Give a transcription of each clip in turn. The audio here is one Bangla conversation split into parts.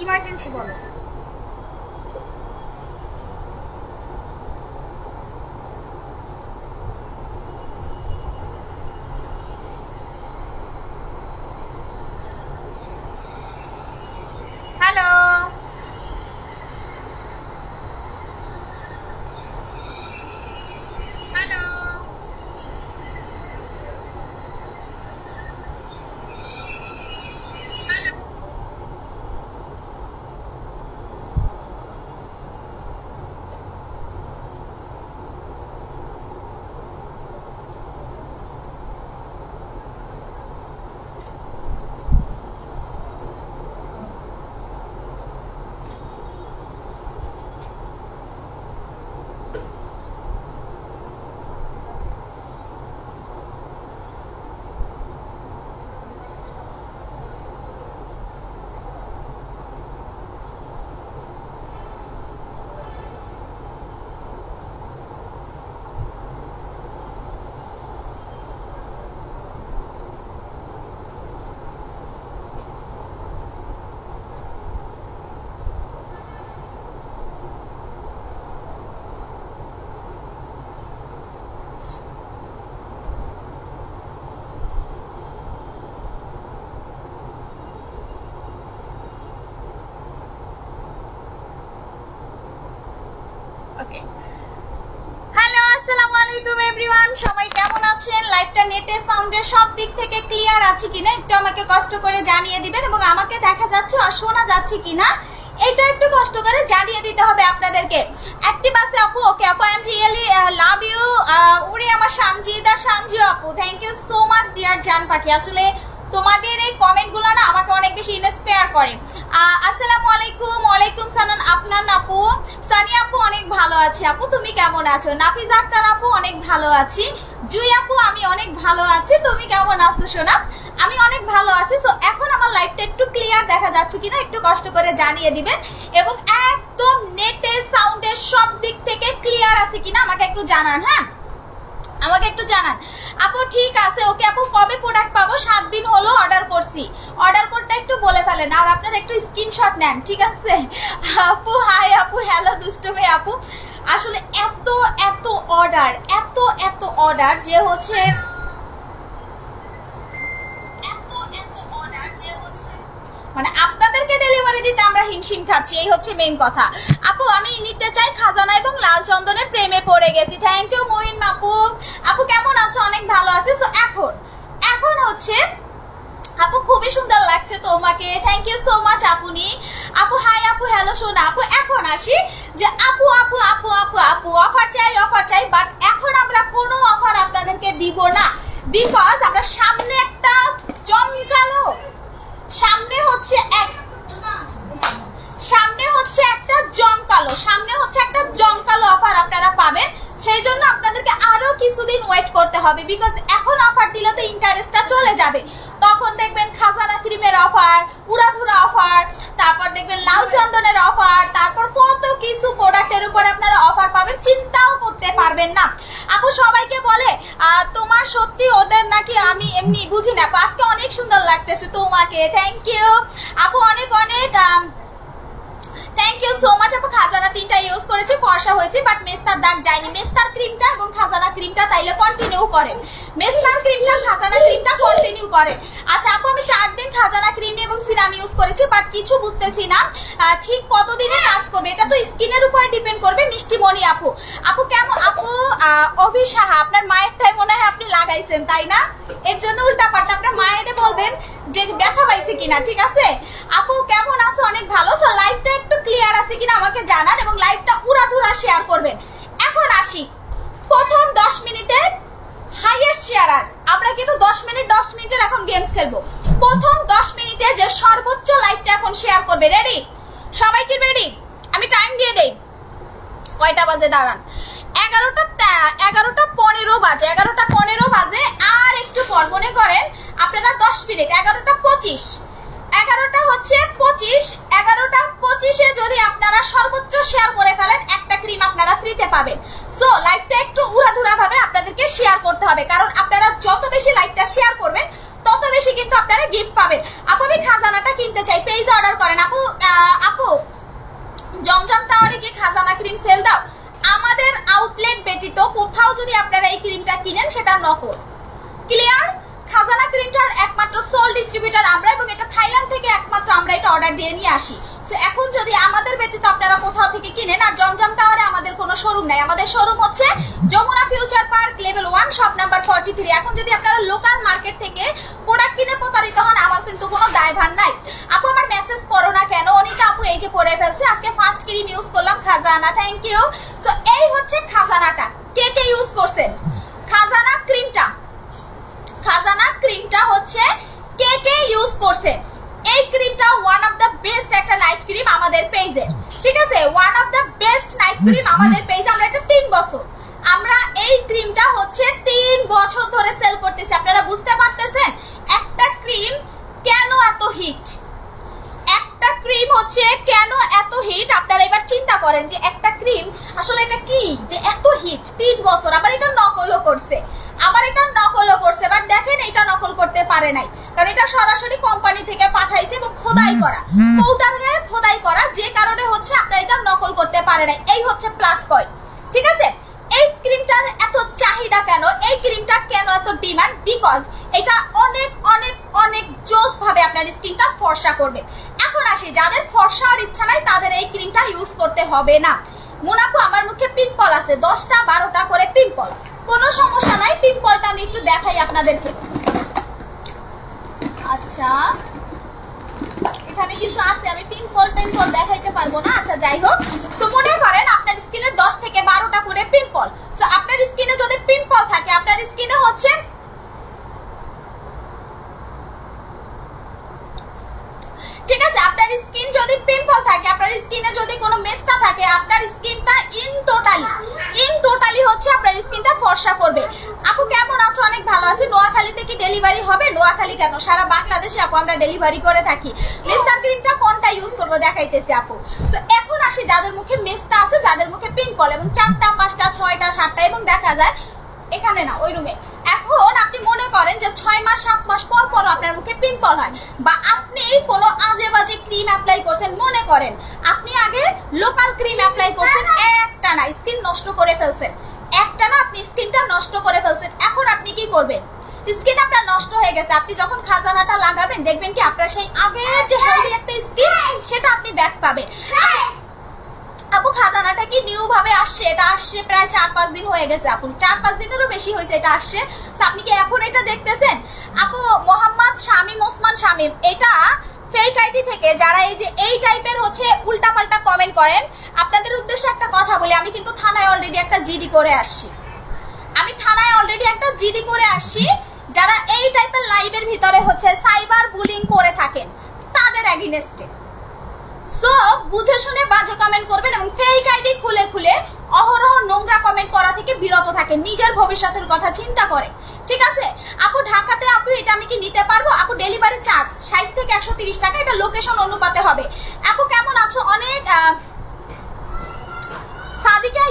ইমার্জেন্সি বলো। হ্যালো ওকে হ্যালো আসসালামু আলাইকুম এভরিওয়ান, সবাই কেমন আছেন? লাইভটা নেটে সাউন্ডে সব দিক থেকে ক্লিয়ার আছে কিনা একটু আমাকে কষ্ট করে জানিয়ে দিবেন, এবং আমাকে দেখা যাচ্ছে আর শোনা যাচ্ছে কিনা এটা একটু কষ্ট করে জানিয়ে দিতে হবে আপনাদেরকে। অ্যাক্টিভ আছে আপু? ওকে আপু, I am really love you. ওরে আমার সানজিদা সানজু আপু, thank you so much dear জান পাখি। আসলে তোমাদের এই কমেন্টগুলো না আমাকে অনেক বেশি ইন্সপায়ার করে। আসসালামু আলাইকুম। ওয়ালাইকুম সালাম আপনার আপু। সানি আপু অনেক ভালো আছি আপু, তুমি কেমন আছো? নাফিজা আক্তার আপু অনেক ভালো আছি। জুই আপু আমি অনেক ভালো আছি, তুমি কেমন আছো সোনা? আমি অনেক ভালো আছি। সো এখন আমার লাইভটা একটু ক্লিয়ার দেখা যাচ্ছে কিনা একটু কষ্ট করে জানিয়ে দিবেন, এবং একদম নেটে সাউন্ডে সব দিক থেকে ক্লিয়ার আছে কিনা আমাকে একটু জানান। হ্যাঁ আমাকে একটু জানান আপু। ঠিক আছে ওকে আপু, কবে প্রোডাক্ট পাবো? 7 দিন হলো অর্ডার করছি। অর্ডার কোডটা একটু বলে ফেলেন, আর আপনারা একটু স্ক্রিনশট নেন, ঠিক আছে? আপু হাই আপু, হ্যালো দুষ্টুমি আপু। আসলে এত এত অর্ডার, এত এত অর্ডার যে হচ্ছে মানে আপনাদেরকে ডেলিভারি দিতে আমরা হিমশিম খাচ্ছি, এই হচ্ছে মেইন কথা। আপু আমি নিতে চাই খাজানা এবং লাল চন্দনের প্রেমে পড়ে গেছি। থ্যাংক ইউ মহিন আপু। আপু কেমন আছো? অনেক ভালো আছি। সো এখন হচ্ছে আপু খুবই সুন্দর লাগছে তোমাকে, থ্যাংক ইউ সো মাচ আপুনি। আপু হাই আপু, হ্যালো সোনা আপু। এখন আসি যে আপু আপু আপু আপু আপু অফার চাই, বাট এখন আমরা কোনো অফার আপনাদেরকে দিব না, বিকজ আমরা সামনে একটা জমকালো সামনে হচ্ছে একটা জমকালো অফার আপনারা পাবেন। সেই জন্য আপনাদেরকে আরো কিছুদিন ওয়েট করতে হবে, বিকজ এখন অফার দিলে তো ইন্টারেস্টটা চলে যাবে। তখন দেখবেন খাজানা ক্রিমের অফার, উড়াধুরা অফার, তারপর দেখবেন লাল চন্দনের অফার, তারপর কত কিছু প্রোডাক্টের উপর আপনারা অফার পাবেন, চিন্তাও করতে পারবেন না। আপু সবাইকে বলে তোমার সত্যি ওদের নাকি, আমি এমনি বুঝি না। আজকে অনেক সুন্দর লাগতেছে তোমাকে, থ্যাংক ইউ আপু, অনেক অনেক থ্যাংক ইউ সো মাচ আপু। খাজানা 3টা ইউজ করেছি, ফর্সা হয়েছে, বাট মেস্তার দাগ যায়নি। মেস্তার ক্রিমটা এবং খাজানা ক্রিমটা তাইলে কন্টিনিউ করেন, মেস্তার ক্রিমটা খাজানা ক্রিমটা কন্টিনিউ করেন। আচ্ছা আপু আমি 4 দিন খাজানা ক্রিম এবং সিরাম ইউজ করেছি, বাট কিছু বুঝতেছি না ঠিক কতদিনে কাজ করবে, এটা তো স্কিনের উপর ডিপেন্ড করবে। মিষ্টিমণি আপু, আপু কেমন? আপু অভিশাহা, আপনার মায়েরটাই মনে হয় আপনি লাগাইছেন তাই না? এর জন্য উল্টা পাল্টা আপনার মায়েরে বলবেন যে ব্যথা পাইছে কিনা, ঠিক আছে? আপু কেমন আছো? অনেক ভালো। সো লাইভটা একটু ক্লিয়ার আছে কিনা আমাকে জানান, এবং লাইভটা উড়াধুরা শেয়ার করবেন। এখন আসি প্রথম 10 মিনিটের হাইয়েস্ট শেয়ারার, আমরা কিন্তু 10 মিনিটের এখন গেমস খেলবো। প্রথম 10 মিনিটে যে সর্বোচ্চ লাইভটা এখন শেয়ার করবে, রেডি? সবাই কি রেডি? আমি টাইম দিয়ে দেই, কয়টা বাজে দাঁড়ান, 11:15 বাজে, 11:15 বাজে। আর একটু পর মনে করেন আপনারা 10 মিনিট, 11:25, 11টা হচ্ছে 25, 11:25-এ যদি আপনারা সর্বোচ্চ শেয়ার করে ফেলেন একটা ক্রিম আপনারা ফ্রিতে পাবেন। সো লাইভটা একটু উড়াধুরা ভাবে আপনাদেরকে শেয়ার করতে হবে, কারণ আপনারা যত বেশি লাইভটা শেয়ার করবেন তত বেশি কিন্তু আপনারা গিফট পাবেন। আপু আমি খাজানাটা কিনতে চাই, পেজে অর্ডার করেন। আপু নকল। ক্লিয়ার? খাজানা ক্রিমটার একমাত্র সোল ডিস্ট্রিবিউটর আমরা এবং এটা থাইল্যান্ড থেকে একমাত্র আমরা এটা অর্ডার দিয়ে নিয়ে আসি। সো এখন যদি আমাদের ব্যতীত আপনারা কোথাও থেকে কিনেন, আর জমজম টাওয়ারে আমাদের কোনো শোরুম নাই, আমাদের শোরুম হচ্ছে Jamuna future park level 1 shop number 43। এখন যদি আপনারা লোকাল মার্কেট থেকে প্রোডাক্ট কিনে প্রতারিত হন, আমার কিন্তু কোনো দায়ভার নাই। আপু আমার মেসেজ পড়ো না কেন? অনিতা আপু এই যে পড়ে ফেলছে, আজকে ফার্স্ট ক্রিম ইউজ করলাম খাজানা, থ্যাংক ইউ। সো এই হচ্ছে খাজানাটা, কে কে ইউজ করছেন খাজানা ক্রিমটা? খাজানা ক্রিমটা হচ্ছে কে কে ইউজ করছেন? এই ক্রিমটা ওয়ান অফ দ্য বেস্ট একটা নাইট ক্রিম আমাদের পেজে, ঠিক আছে? One of the best night cream আমাদের পেজে। আমরা এটা 3 বছর, আমরা এই ক্রিমটা হচ্ছে 3 বছর ধরে সেল করতেছি। আপনারা বুঝতে পারতেছেন একটা ক্রিম কেন এত হিট? একটা ক্রিম হচ্ছে কেন এত হিট? আপনারা এবার চিন্তা করেন যে একটা ক্রিম আসলে এটা কি যে এত হিট 3 বছর। আবার এটা নকলও করছে, বাট দেখেন এটা নকল করতে পারে নাই, কারণ এটা সরাসরি কোম্পানি থেকে পাঠাইছে এবং খোদাই করা, পাউডার গায়ে খোদাই করা, যে কারণে হচ্ছে আপনারা এটা নকল করতে পারে নাই। এই হচ্ছে প্লাস পয়েন্ট, ঠিক আছে? এই ক্রিমটার এত চাহিদা কেন? এই ক্রিমটা কেন এত ডিমান্ড? বিকজ এটা অনেক অনেক অনেক জোস ভাবে আপনার স্কিনটা ফর্সা করবে। এখন আসি, যাদের ফর্সা আর ইচ্ছা নাই তাদের এই ক্রিমটা ইউজ করতে হবে না। মুনাপু আমার মুখে পিম্পল আছে, 10টা 12টা করে পিম্পল, কোনো সমস্যা নাই। পিম্পলটা আমি একটু দেখাই আপনাদেরকে। আচ্ছা এখানে কিছু আছে, আমি পিম্পল দেখাইতে পারবো না। আচ্ছা যাই হোক, সো মনে করেন আপনার স্কিনে 10 থেকে 12টা করে পিম্পল। সো আপনার স্কিনে যদি পিম্পল থাকে, আপনার স্কিনে হচ্ছে ঠিক আছে, আপনার স্কিন যদি পিম্পল থাকে, আপনার স্কিনে যদি কোনো মেস্তা থাকে, আপনার স্কিনটা ইন টোটালি হচ্ছে আপনার স্কিনটা ফর্সা করবে। আপু কেমন আছো? অনেক ভালো আছি। নোয়াখালীতে কি ডেলিভারি হবে? নোয়াখালী কেন, সারা বাংলাদেশে আপু আমরা ডেলিভারি করে থাকি। মেস্তা ক্রিমটা কোনটা ইউজ করবো দেখাইতেছি আপু। সো এখন আসি, যাদের মুখে মেস্তা আছে, যাদের মুখে পিম্পল এবং 4টা 5টা 6টা 7টা এবং দেখা যায় এখানে না ওই রুমে, এখন আপনি মনে করেন যে 6 মাস 7 মাস পর পর আপনার মুখে পিম্পল হয়, বা আপনি কোনো আজে বাজে ক্রিম অ্যাপ্লাই করছেন, মনে করেন আপনি আগে লোকাল ক্রিম অ্যাপ্লাই করছেন, একটা না স্কিন নষ্ট করে ফেলছেন, একটা না আপনি স্কিনটা নষ্ট করে ফেলছেন। এখন আপনি কি করবেন? স্কিন আপনার নষ্ট হয়ে গেছে, আপনি যখন খাজানাটা লাগাবেন দেখবেন কি আপনার সেই আগের যে হেলদি একটা স্কিন সেটা আপনি ব্যাক পাবেন। আপু খাজানাটা কি নিউ ভাবে আসছে? এটা আসছে প্রায় 4-5 দিন হয়ে গেছে আপু, 4-5 দিনেরও বেশি হয়েছে এটা আসছে। তো আপনি কি এখন এটা দেখতেছেন? আপু মোহাম্মদ শামীম ওসমান শামীম, এটা ফেক আইডি থেকে যারা এই যে এই টাইপের হচ্ছে উল্টাপাল্টা কমেন্ট করেন, আপনাদের উদ্দেশ্যে একটা কথা বলি, আমি কিন্তু থানায় অলরেডি একটা জিডি করে আসছি। যারা এই টাইপের লাইভের ভিতরে হচ্ছে সাইবার বুলিং করে থাকেন তাদের এগেইনস্টে। সো বুঝে শুনে বাজে কমেন্ট করবেন এবং ফেক আইডি খুলে খুলে অহরহ নোংরা কমেন্ট করা থেকে বিরত থাকেন, নিজের ভবিষ্যতের কথা চিন্তা করে, ঠিক আছে? আপু ঢাকাতে আপু এটা আমি কি নিতে পারবো? আপু ডেলিভারি চার্জ 60 থেকে 130 টাকা, এটা লোকেশন অনুপাতে হবে। আপু কেমন আছো? অনেক সাদিকা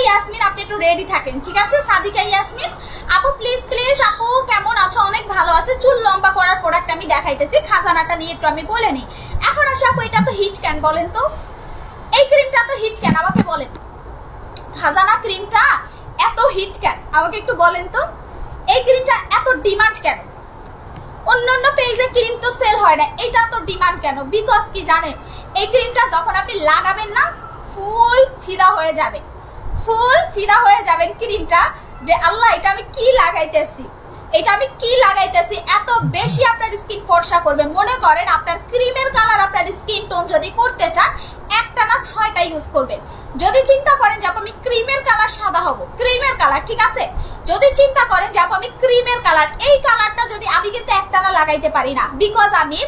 ইয়াসমিন আপনি একটু রেডি থাকেন, ঠিক আছে? সাদিকা ইয়াসমিন আপু প্লিজ আপু কেমন আছো? অনেক ভালো আছে। চুল লম্বা করার প্রোডাক্ট আমি দেখাইতেছি, খাজানাটা নিয়ে একটু আমি বলে নিই। এখন আসে আপু এটা তো হিট কেন বলেন তো? এই ক্রিমটা তো হিট কেন আমাকে বলেন? খাজানা ক্রিমটা এত হিট কেন আমাকে একটু বলেন তো? এই ক্রিমটা এত ডিমান্ড কেন? অন্যান্য পেজে ক্রিম তো সেল হয় না, এটা তো ডিমান্ড কেন? বিকজ কি জানেন, এই ক্রিমটা যখন আপনি লাগাবেন না ফুল ফিদা হয়ে যাবেন ক্রিমটা, যে আল্লাহ এটা আমি কি লাগাইতেছি, এত বেশি আপনার স্কিন ফর্সা করবে। মনে করেন আপনার ক্রিমের কালার আপনার স্কিন টোন যদি করতে চান, একটা না 6টা ইউজ করবেন। যদি চিন্তা করেন যে আমি ক্রিমের কালার সাদা হব, ক্রিমের কালার, ঠিক আছে? যদি চিন্তা করেন যে আমি ক্রিমের কালার, এই কালারটা যদি আমি কিন্তু একটা না লাগাইতে পারি না, বিকজ আমি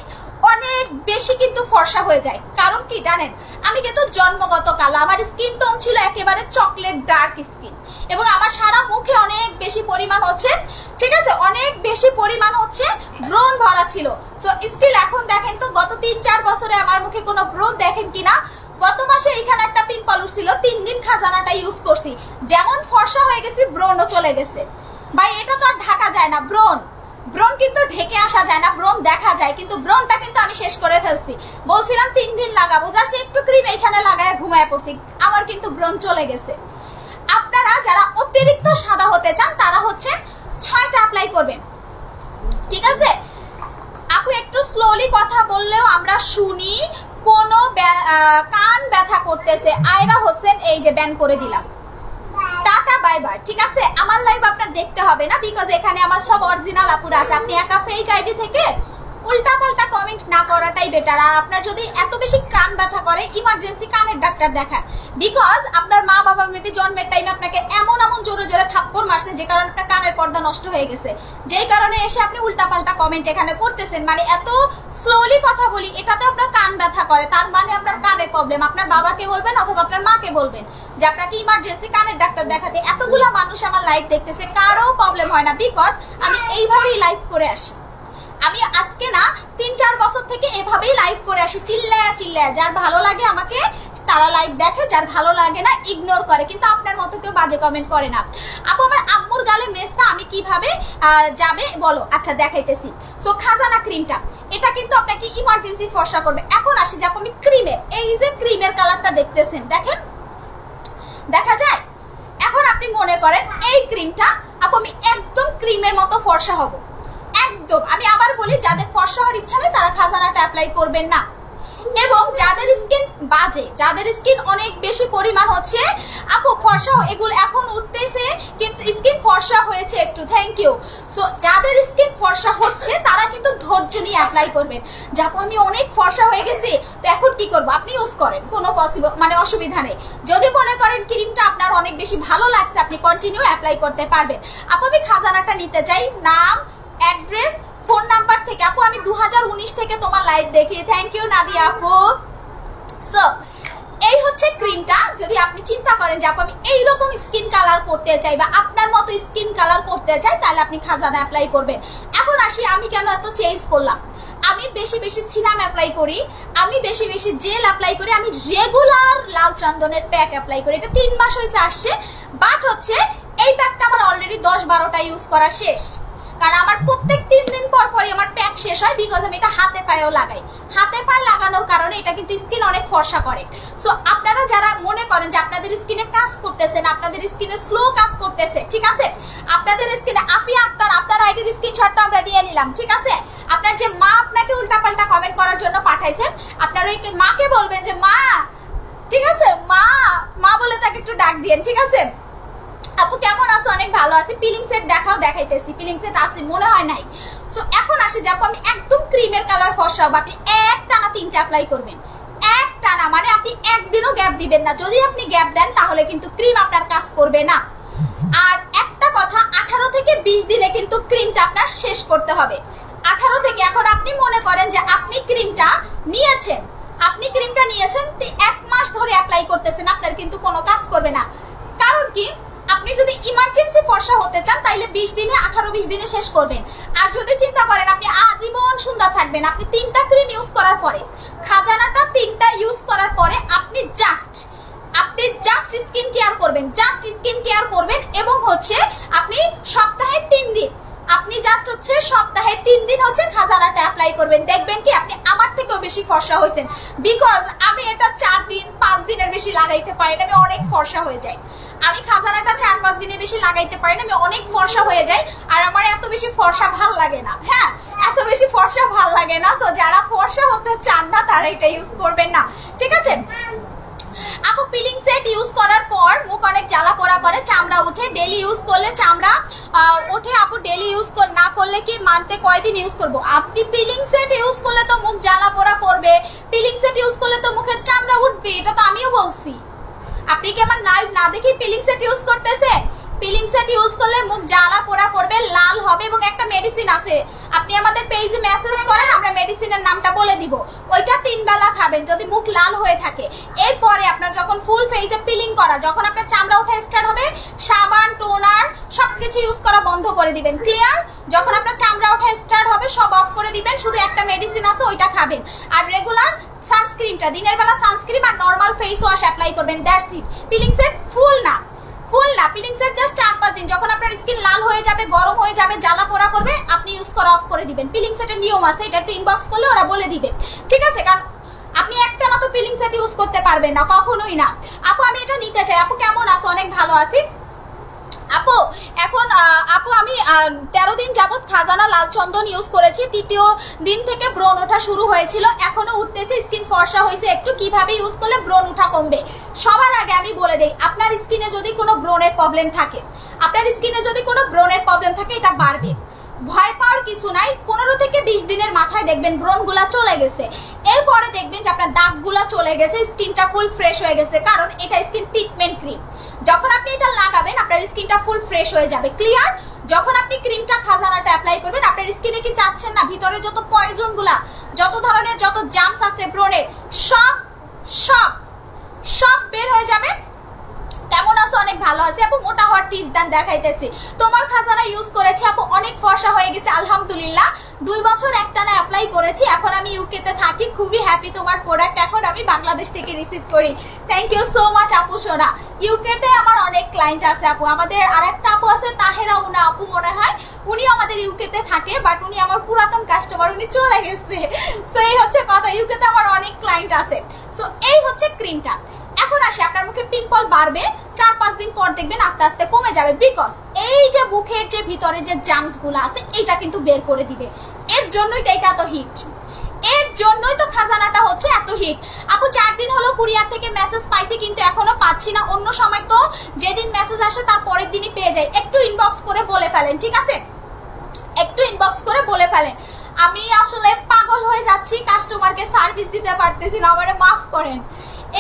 অনেক বেশি কিন্তু ফর্সা হয়ে যায়। কারণ কি জানেন, আমি কিন্তু জন্মগত কালো, আমার স্কিন টোন ছিল একেবারে চকলেট ডার্ক স্কিন, এবং আমার সারা মুখে অনেক বেশি পরিমাণ হচ্ছে, ঠিক আছে, অনেক বেশি পরিমাণ হচ্ছে ব্রণ ভরা ছিল। সো স্টিল এখন দেখেন তো গত 3-4 বছরে আমার মুখে কোনো ব্রণ দেখেন কিনা। গত মাসে এখানে একটা পিম্পল উঠছিল, 3 দিন খাজানাটা ইউজ করছি, যেমন ফর্সা হয়ে গেছি ব্রণও চলে গেছে। ভাই এটা তো আর ঢাকা যায় না, ব্রণ কিন্তু ঢেকে আসা যায় না, ব্রণ দেখা যায়, কিন্তু ব্রণটা কিন্তু আমি শেষ করে ফেলছি। বলছিলাম 3 দিন লাগাবো, জাস্ট একটু ক্রিম এখানে লাগায় ঘুমায় পড়ছি, আমার কিন্তু ব্রণ চলে গেছে। আপনারা যারা অতিরিক্ত সাদা হতে চান তারা হচ্ছেন 6টা অ্যাপ্লাই করবেন, ঠিক আছে? আপু একটু স্লোলি কথা বললেও আমরা শুনি, কোনো কান ব্যথা করতেছে। আয়রা হোসেন, এই যে ব্যান করে দিলাম, টাটা বাই বাই, ঠিক আছে? আমার লাইভ আপনার দেখতে হবে না, বিকজ এখানে আমার সব অরিজিনাল আপুরা আছে। আপনি একা ফেক আইডি থেকে উল্টাপাল্টা কমেন্ট না করাটাই বেটার। আর আপনার যদি এত বেশি কান ব্যথা করে ইমার্জেন্সি কানের ডাক্তার দেখান, বিকজ আপনার মা বাবা মেবি জন্মের টাইমে আপনাকে এমন এমন জোরে জোরে থাপ্পড় মারছে যে কারণে আপনার কানের পর্দা নষ্ট হয়ে গেছে, যেই কারণে এসে আপনি উল্টাপাল্টা কমেন্ট এখানে করতেছেন। মানে এত স্লোলি কথা বলি, এটাতে আপনার কান ব্যথা করে, তার মানে আপনার কানে প্রবলেম। আপনার বাবাকে বলবেন অথবা আপনার মাকে বলবেন যে আপনাকে ইমার্জেন্সি কানের ডাক্তার দেখাতে। এতগুলা মানুষ আমার লাইভ দেখতেছে, কারো প্রবলেম হয় না, বিকজ আমি এইভাবেই লাইভ করে আসি। আমি আজকে না 3-4 বছর থেকে এভাবেই লাইভ করে আসি, চিল্লায়া চিল্লায়া। যার ভালো লাগে আমাকে তারা লাইভ দেখে, যার ভালো লাগে না ইগনোর করে, কিন্তু আপনার মতো কেউ বাজে কমেন্ট করে না। আপু আমার আম্মুর গালে মেসটা আমি কিভাবে যাবে বলো? আচ্ছা দেখাইতেছি। সো খাজানা ক্রিমটা, এটা কিন্তু আপনাকে ইমার্জেন্সি ফর্সা করবে। এখন আসি যে আপু আমি ক্রিমের, এই যে ক্রিমের কালারটা দেখতেছেন, দেখেন দেখা যায়। এখন আপনি মনে করেন এই ক্রিমটা আপু আমি একদম ক্রিমের মতো ফর্সা হব, একদম। আমি আবার বলি, যাদের ফর্সা হওয়ার ইচ্ছা নেই তারা খাজানাটা অ্যাপ্লাই করবেন না। এবং যাদের স্কিন বাজে, যাদের স্কিন অনেক বেশি পরিমাণ হচ্ছে আপু ফর্সা, এগুলো এখন উঠতেছে কিন্তু স্কিন ফর্সা হয়েছে একটু, থ্যাংক ইউ। সো যাদের স্কিন ফর্সা হচ্ছে তারা কিন্তু ধৈর্য নিয়ে অ্যাপ্লাই করবেন। যাবো আমি অনেক ফর্সা হয়ে গেছি তো এখন কি করবো, আপনি ইউজ করেন, কোনো অসুবিধা নেই। যদি মনে করেন ক্রিমটা আপনার অনেক বেশি ভালো লাগছে আপনি কন্টিনিউ অ্যাপ্লাই করতে পারবেন। আপু আমি খাজানাটা নিতে চাই, নাম, অ্যাড্রেস, ফোন নাম্বার থেকে। আপু আমি 2019 থেকে তোমার লাইভ দেখি, থ্যাংক ইউ নাদিয়া আপু। সো এই হচ্ছে ক্রিমটা। যদি আপনি চিন্তা করেন যে আপু আমি এইরকম স্কিন কালার করতে চাই বা আপনার মতো স্কিন কালার করতে চাই, তাহলে আপনি খাজানা অ্যাপ্লাই করবেন। এখন আসি আমি কেন এত চেঞ্জ করলাম। আমি বেশি বেশি সিরাম অ্যাপ্লাই করি, আমি বেশি বেশি জেল অ্যাপ্লাই করি, আমি রেগুলার লাল চন্দনের প্যাক অ্যাপ্লাই করি। এটা 3 মাস হয়েছে আসছে, বাট হচ্ছে এই প্যাকটা আমার অলরেডি 10-12টা ইউজ করা শেষ। কারণ আমার প্রত্যেক 3 দিন পর পরই আমার প্যাক শেষ হয়, বিকজ আমি এটা হাতে পায়েও লাগাই। হাতে পায়ে লাগানোর কারণে এটা কিন্তু স্কিন অনেক ফর্সা করে। সো আপনারা যারা মনে করেন যে আপনাদের স্কিনে কাজ করতেছেন, আপনাদের স্কিনে স্লো কাজ করতেছে, ঠিক আছে, আপনাদের স্কিনে আফিয়া আক্তার আপনার আইডির স্ক্রিনশটটা আমরা নিয়ে নিলাম, ঠিক আছে। আপনার যে মা আপনাকে উল্টাপাল্টা কমেন্ট করার জন্য পাঠাইছেন, আপনারা ওই মাকে বলবেন যে মা, ঠিক আছে, মা মা বলে তাকে একটু ডাক দিয়েন, ঠিক আছে। আপু কেমন আছো? অনেক ভালো আছি। পিলিং সেট দেখাও, দেখাইতেছি। পিলিং সেট আছে মনে হয় নাই। সো এখন আসি যে আপু আমি একদম ক্রিমের কালার ফর্সা হবো। আপনি একটানা 3টা অ্যাপ্লাই করবেন, একটানা, মানে আপনি একদিনও গ্যাপ দিবেন না। যদি আপনি গ্যাপ দেন তাহলে কিন্তু ক্রিম আপনার কাজ করবে না। আর একটা কথা, 18 থেকে 20 দিনে কিন্তু ক্রিমটা আপনার শেষ করতে হবে। 18 থেকে, এখন আপনি মনে করেন যে আপনি ক্রিমটা নিয়েছেন, 1 মাস ধরে অ্যাপ্লাই করতেছেন, আপনার কিন্তু কোনো কাজ করবে না। কারণ কি, আপনি যদি ইমার্জেন্সি ফর্সা হতে চান তাহলে 20 দিনে, 18-20 দিনে শেষ করবেন। আর যদি চিন্তা করেন আপনি আজীবন সুন্দর থাকবেন, আপনি 3টা ক্রিম ইউজ করার পরে, খাজানাটা 3টা ইউজ করার পরে আপনি জাস্ট স্কিন কেয়ার করবেন, এবং হচ্ছে আপনি সপ্তাহে 3 দিন, আপনি জাস্ট হচ্ছে সপ্তাহে 3 দিন হচ্ছে খাজানাটা অ্যাপ্লাই করবেন। দেখবেন কি আপনি আমার থেকেও বেশি ফর্সা হয়েছেন, বিকজ আমি এটা 4 দিন 5 দিনের বেশি লাগাইতে পারি না, আমি অনেক ফর্সা হয়ে যাই। আমি খাজানাটা 4-5 দিনের বেশি লাগাইতে পারি না, আমি অনেক ফর্সা হয়ে যাই। আর আমার এত বেশি ফর্সা ভাল লাগে না, হ্যাঁ, এত বেশি ফর্সা ভাল লাগে না। সো যারা ফর্সা হতে চান না তারা এটা ইউজ করবেন না, ঠিক আছে। আপু পিলিং সেট ইউজ করার পর মুখ অনেক জ্বালা পোড়া করে, চামড়া উঠে, ডেলি ইউজ করলে চামড়া ওঠে। আপু ডেলি ইউজ না করলে কি মান্থে কয়দিন ইউজ করব? আপনি পিলিং সেট ইউজ করলে তো মুখ জ্বালা পোড়া করবে, পিলিং সেট ইউজ করলে তো মুখের চামড়া উঠবে, এটা তো আমিও বলছি। আপনি কি আমার লাইভ না দেখি পিলিং সেট ইউজ করতেছেন? পিলিং সেট ইউজ করলে মুখ জ্বালা পোড়া করবে, লাল হবে, এবং একটা মেডিসিন আছে, আপনি আমাদের পেজে মেসেজ করেন, আমরা মেডিসিনের নামটা বলে দিব। ওইটা 3 বেলা খাবেন যদি মুখ লাল হয়ে থাকে। এরপরে আপনার যখন ফুল ফেজে পিলিং করা, যখন আপনার চামড়া ওঠা স্টার্ট হবে, সাবান, টোনার সবকিছু ইউজ করা বন্ধ করে দিবেন, ক্লিয়ার? যখন আপনার চামড়া ওঠা স্টার্ট হবে সব অফ করে দিবেন, শুধু একটা মেডিসিন আছে ওইটা খাবেন। আর রেগুলার সানস্ক্রিনটা, দিনের বেলা সানস্ক্রিন আর নরমাল ফেস ওয়াশ অ্যাপ্লাই করবেন, that's it. Peeling set full না, পিলিং সেট জাস্ট 4-5 দিন। যখন আপনার স্কিন লাল হয়ে যাবে, গরম হয়ে যাবে, জ্বালা পোড়া করবে, আপনি ইউজ করা অফ করে দিবেন। পিলিং সেটের নিয়ম আছে, এটা একটু ইনবক্স করলে ওরা বলে দিবে, ঠিক আছে। কারণ আপনি একটা না তো পিলিং সেট ইউজ করতে পারবেন না, কখনোই না। আপু আমি এটা নিতে চাই। আপু কেমন আছো? অনেক ভালো আছি আপু। এখন আপু আমি 13 দিন যাবত খাজানা লাল চন্দন ইউজ করেছি। তৃতীয় দিন থেকে ব্রণ ওঠা শুরু হয়েছিল, এখনো উঠতেছে, স্কিন ফর্সা হয়েছে একটু। কিভাবে ইউজ করলে ব্রণ ওঠা কমবে? সবার আগে আমি বলে দেই, আপনার স্কিনে যদি কোনো ব্রণের প্রবলেম থাকে, এটা বাড়বে, ভয় পাওয়ার কিছু নাই। 15 থেকে 20 দিনের মাথায় দেখবেন ব্রণগুলা চলে গেছে। এরপরে দেখবেন যে আপনার দাগগুলা চলে গেছে, স্কিনটা ফুল ফ্রেশ হয়ে গেছে, কারণ এটা স্কিন ট্রিটমেন্ট ক্রিম। যখন আপনি এটা লাগাবেন আপনার স্কিনটা ফুল ফ্রেশ হয়ে যাবে। ক্লিয়ার? যখন আপনি ক্রিমটা খাজানাটা অ্যাপ্লাই করবেন, আপনার স্কিনে কি চাচ্ছেন না ভিতরে যত পয়জন গুলা, যত ধরনের যত জার্মস আছে ব্রণের, সব সব সব বের হয়ে যাবে। কেমন আছো? অনেক ভালো আছি আপু। মোটা হওয়ার টিপস দেন দেখাইতেছি। তোমার খাজানা ইউজ করেছি আপু, অনেক ফর্সা হয়ে গেছে আলহামদুলিল্লাহ। 2 বছর একটানা অ্যাপ্লাই করেছি। এখন আমি ইউকেতে থাকি, খুবই হ্যাপি তোমার প্রোডাক্ট এখন আমি বাংলাদেশ থেকে রিসিভ করি। থ্যাংক ইউ সো মাচ আপু সোনা। ইউকেতে আমার অনেক ক্লায়েন্ট আছে আপু। আমাদের আরেকটা আপু আছে তাহেরা উনা আপু মনে হয়, উনিও আমাদের ইউকেতে থাকে, বাট উনি আমার পুরাতন কাস্টমার, উনি চলে গেছে। সো এই হচ্ছে কথা, ইউকেতে আমার অনেক ক্লায়েন্ট আছে। সো এই হচ্ছে ক্রিমটা। এখন আসি, আপনার মুখে পিম্পল বাড়বে, 4-5 দিন পর দেখবেন আস্তে আস্তে কমে যাবে, বিকজ এই যে মুখের যে ভিতরে যে জার্মস গুলো আছে এটা কিন্তু বের করে দিবে। এর জন্যই তো এটা এত হিট, এর জন্যই তো খাজানাটা হচ্ছে এত হিট। আপু 4 দিন হলো কুরিয়ার থেকে মেসেজ পাইছি, কিন্তু এখনো পাচ্ছি না। অন্য সময় তো যেদিন মেসেজ আসে তার পরের দিনই পেয়ে যাই। একটু ইনবক্স করে বলে ফেলেন, ঠিক আছে? একটু ইনবক্স করে বলে ফেলেন। আমি আসলে পাগল হয়ে যাচ্ছি, কাস্টমারকে সার্ভিস দিতে পারতেছি না, আমারে মাফ করেন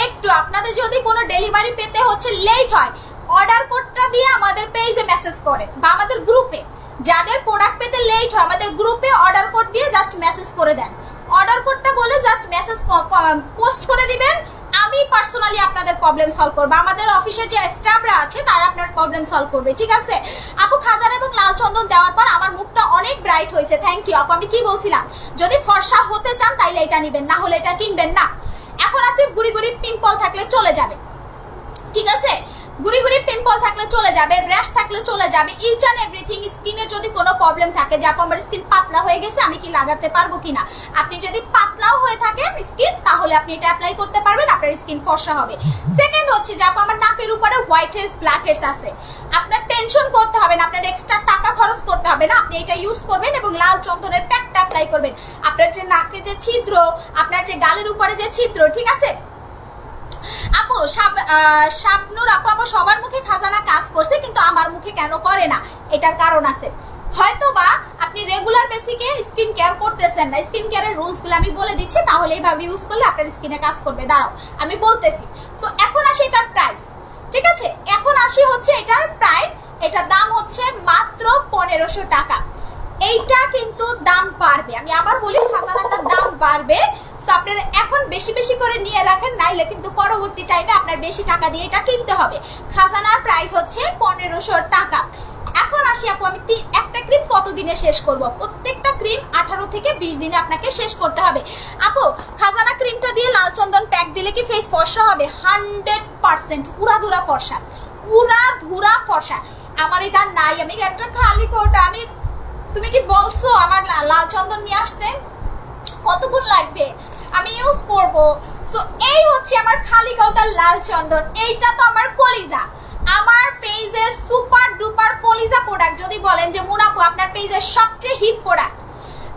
একটু। আপনাদের যদি কোনো ডেলিভারি পেতে হচ্ছে লেট হয়, অর্ডার কোডটা দিয়ে আমাদের পেজে মেসেজ করেন, বা আমাদের গ্রুপে যাদের প্রোডাক্ট পেতে লেট হয় আমাদের গ্রুপে অর্ডার কোড দিয়ে জাস্ট মেসেজ করে দেন। অর্ডার কোডটা বলে জাস্ট মেসেজ পোস্ট করে দিবেন, আমি পার্সোনালি আপনাদের প্রবলেম সলভ করব। আমাদের অফিসের যে স্টাফরা আছে তারা আপনার প্রবলেম সলভ করবে, ঠিক আছে? আপু খাজানা এবং লাল চন্দন দেওয়ার পর আমার মুখটা অনেক ব্রাইট হয়েছে, থ্যাংক ইউ আপু। আমি কি বলছিলাম, যদি ফর্সা হতে চান তাইলে এটা নেবেন, না হলে এটা কিনবেন না। এখন আসি, গুড়ি গুড়ি পিম্পল থাকলে চলে যাবে, ঠিক আছে? গুড়ি গুড়ি পিম্পল থাকলে চলে যাবে, র্যাশ থাকলে চলে যাবে, ইচ অ্যান্ড এভরিথিং। স্কিনে যদি কোনো প্রবলেম থাকে, যে আমার স্কিন পাতলা হয়ে গেছে আমি কি লাগাতে পারবো কিনা, আপনি যদি পাতলাও হয়ে থাকেন স্কিন, তাহলে আপনি এটা অ্যাপ্লাই করতে পারবেন, আপনার স্কিন ফর্সা হবে। সেকেন্ড হচ্ছে যে আমার নাকের উপরে হোয়াইট হেডস ব্ল্যাক হেডস আছে, আপনার টেনশন করতে হবে না, আপনার এক্সট্রা টাকা খরচ করতে হবে না। আপনি এটা ইউজ করবেন এবং লাল চন্দনের প্যাকটা অ্যাপ্লাই করবেন। আপনার যে নাকে যে ছিদ্র, আপনার যে গালের উপরে যে ছিদ্র, ঠিক আছে আপু? শাবনুর আপু, আপু সবার মুখে খাজানা কাজ করছে, কিন্তু আমার মুখে কেন করে না? এটার কারণ আছে, হয়তোবা আপনি রেগুলার বেসিকে স্কিন কেয়ার করতেছেন না। স্কিন কেয়ারের রুলস গুলো আমি বলে দিচ্ছি, তাহলে এইভাবে ইউজ করলে আপনার স্কিনে কাজ করবে। দাঁড়াও আমি বলতেছি। সো এখন আসি এটার প্রাইস, ঠিক আছে? এখন আসি হচ্ছে এটার প্রাইস। এটার দাম হচ্ছে মাত্র 1500 টাকা। এইটা কিন্তু দাম বাড়বে, আমি আবার বলি খাজানাটার দাম বাড়বে। সো আপনারা এখন বেশি বেশি করে নিয়ে রাখেন, নাইলে কিন্তু পরবর্তী টাইমে আপনার বেশি টাকা দিয়ে এটা কিনতে হবে। খাজানার প্রাইস হচ্ছে 1500 টাকা। এখন আসি আপু, আমি একটা ক্রিম কতদিনে শেষ করব? প্রত্যেকটা ক্রিম 18 থেকে 20 দিনে আপনাকে শেষ করতে হবে। আপু খাজানা ক্রিমটা দিয়ে লাল চন্দন প্যাক দিলে কি ফেস ফর্সা হবে? 100% উড়াধুরা ফর্সা, উড়াধুরা ফর্সা। আমার এটা নাই, আমি একটা খালি কোটা। আমি, তুমি কি বলছো আমার লাল চন্দন নিয়ে আসতে? কতক্ষণ লাগবে? আমি ইউজ করব। সো এই হচ্ছে আমার খালি কাউটার লাল চন্দন। এইটা তো আমার কলিজা, আমার পেজের সুপার ডুপার কলিজা প্রোডাক্ট। যদি বলেন যে মুনাপু আপনার পেজের সবচেয়ে হিট প্রোডাক্ট,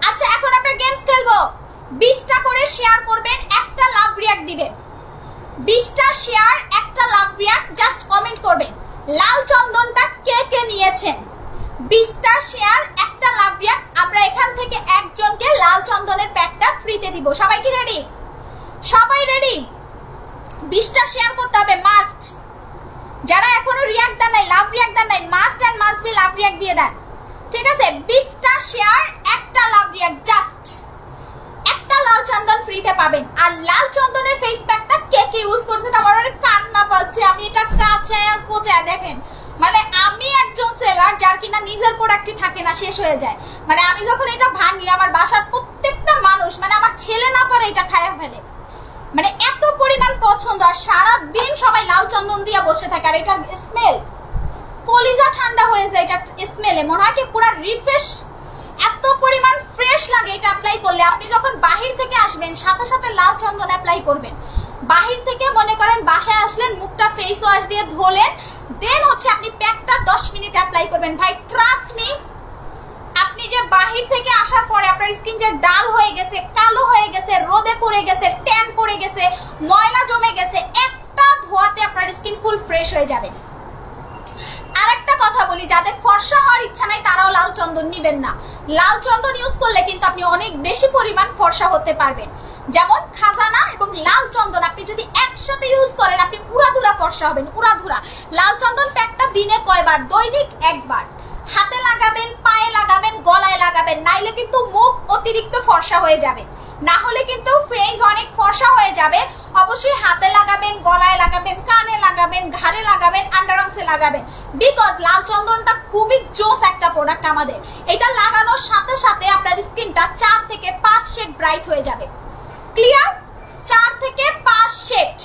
আচ্ছা এখন আমরা গেমস খেলবো। 20টা করে শেয়ার করবেন, একটা লাভ রিয়াক্ট দিবেন। 20টা শেয়ার, একটা লাভ রিয়াক্ট, জাস্ট কমেন্ট করবেন লাল চন্দনটা কে কে নিয়েছেন। 20টা শেয়ার, একটা লাভ রিয়াক্ট, আমরা এখান থেকে একজনকে লাল চন্দনের প্যাকটা ফ্রিতে দিব। সবাই কি রেডি? সবাই রেডি? 20টা শেয়ার করতে হবে মাস্ট। যারা এখনো রিয়াক্ট দেন নাই, লাভ রিয়াক্ট দেন নাই, must and must be love react দিয়ে দেন, ঠিক আছে? 20টা শেয়ার, একটা লাভ রিয়াক্ট, জাস্ট একটা লাল চন্দন ফ্রিতে পাবেন। আর লাল চন্দনের ফেস প্যাকটা কে কে ইউজ করছেন? আমার অনেক কান্না পাচ্ছে। আমি এটা কাঁচায় কোচায় দেখেন, মানে আমি একজন সেলার যার কিনা নিজের প্রোডাক্টই থাকে না, শেষ হয়ে যায়। মানে আমি যখন এটা ভাঙি, আমার বাসার প্রত্যেকটা মানুষ, মানে আমার ছেলে না পারে এটা খাইয়া ফেলে, মানে এত পরিমাণ পছন্দ। আর সারাদিন সবাই লাল চন্দন দিয়ে বসে থাকে। আর এটার স্মেল, কলিজা ঠান্ডা হয়ে যায় এটা স্মেলে, মনে হয় কি পুরা রিফ্রেশ, এত পরিমাণ ফ্রেশ লাগে এটা অ্যাপ্লাই করলে। আপনি যখন বাহির থেকে আসবেন সাথে সাথে লাল চন্দন অ্যাপ্লাই করবেন, বাহির থেকে মনে করেন বাসায় আসলেন, মুখটা ফেস ওয়াশ দিয়ে ধোলেন, দেন হচ্ছে আপনি প্যাকটা 10 মিনিট অ্যাপ্লাই করবেন। ভাই ট্রাস্ট মি, আপনি যে বাহির থেকে আসার পরে আপনার স্কিন যে ডাল হয়ে গেছে, কালো হয়ে গেছে, রোদে পড়ে গেছে, ট্যান পড়ে গেছে, ময়লা জমে গেছে, একটা ধোয়াতে আপনার স্কিন ফুল ফ্রেশ হয়ে যাবে। আরেকটা কথা বলি, যাদের ফর্সা হওয়ার ইচ্ছা নাই তারাও লাল চন্দন নিবেন না। লাল চন্দন ইউজ করলে কিন্তু আপনি অনেক বেশি পরিমাণ ফর্সা হতে পারবেন। যেমন খাজানা এবং লাল চন্দন আপনি যদি একসাথে ইউজ করেন আপনি উড়াধুরা ফর্সা হবেন, উড়াধুরা। লাল চন্দন প্যাকটা দিনে কয়বার? দৈনিক একবার। হাতে লাগাবেন, পায়ে লাগাবেন, গলায় লাগাবেন, নাইলে কিন্তু মুখ অতিরিক্ত ফর্সা হয়ে যাবে, না হলে কিন্তু ফেস অনেক ফর্সা হয়ে যাবে। অবশ্যই হাতে লাগাবেন, গলায় লাগাবেন, কানে লাগাবেন, ঘাড়ে লাগাবেন, আন্ডারআর্মসে লাগাবেন, বিকজ লাল চন্দনটা খুবই জোস একটা প্রোডাক্ট আমাদের। এটা লাগানোর সাথে সাথে আপনার স্কিনটা 4 থেকে 5 শেড ব্রাইট হয়ে যাবে। ক্লিয়ার? 4 থেকে 5 শেড,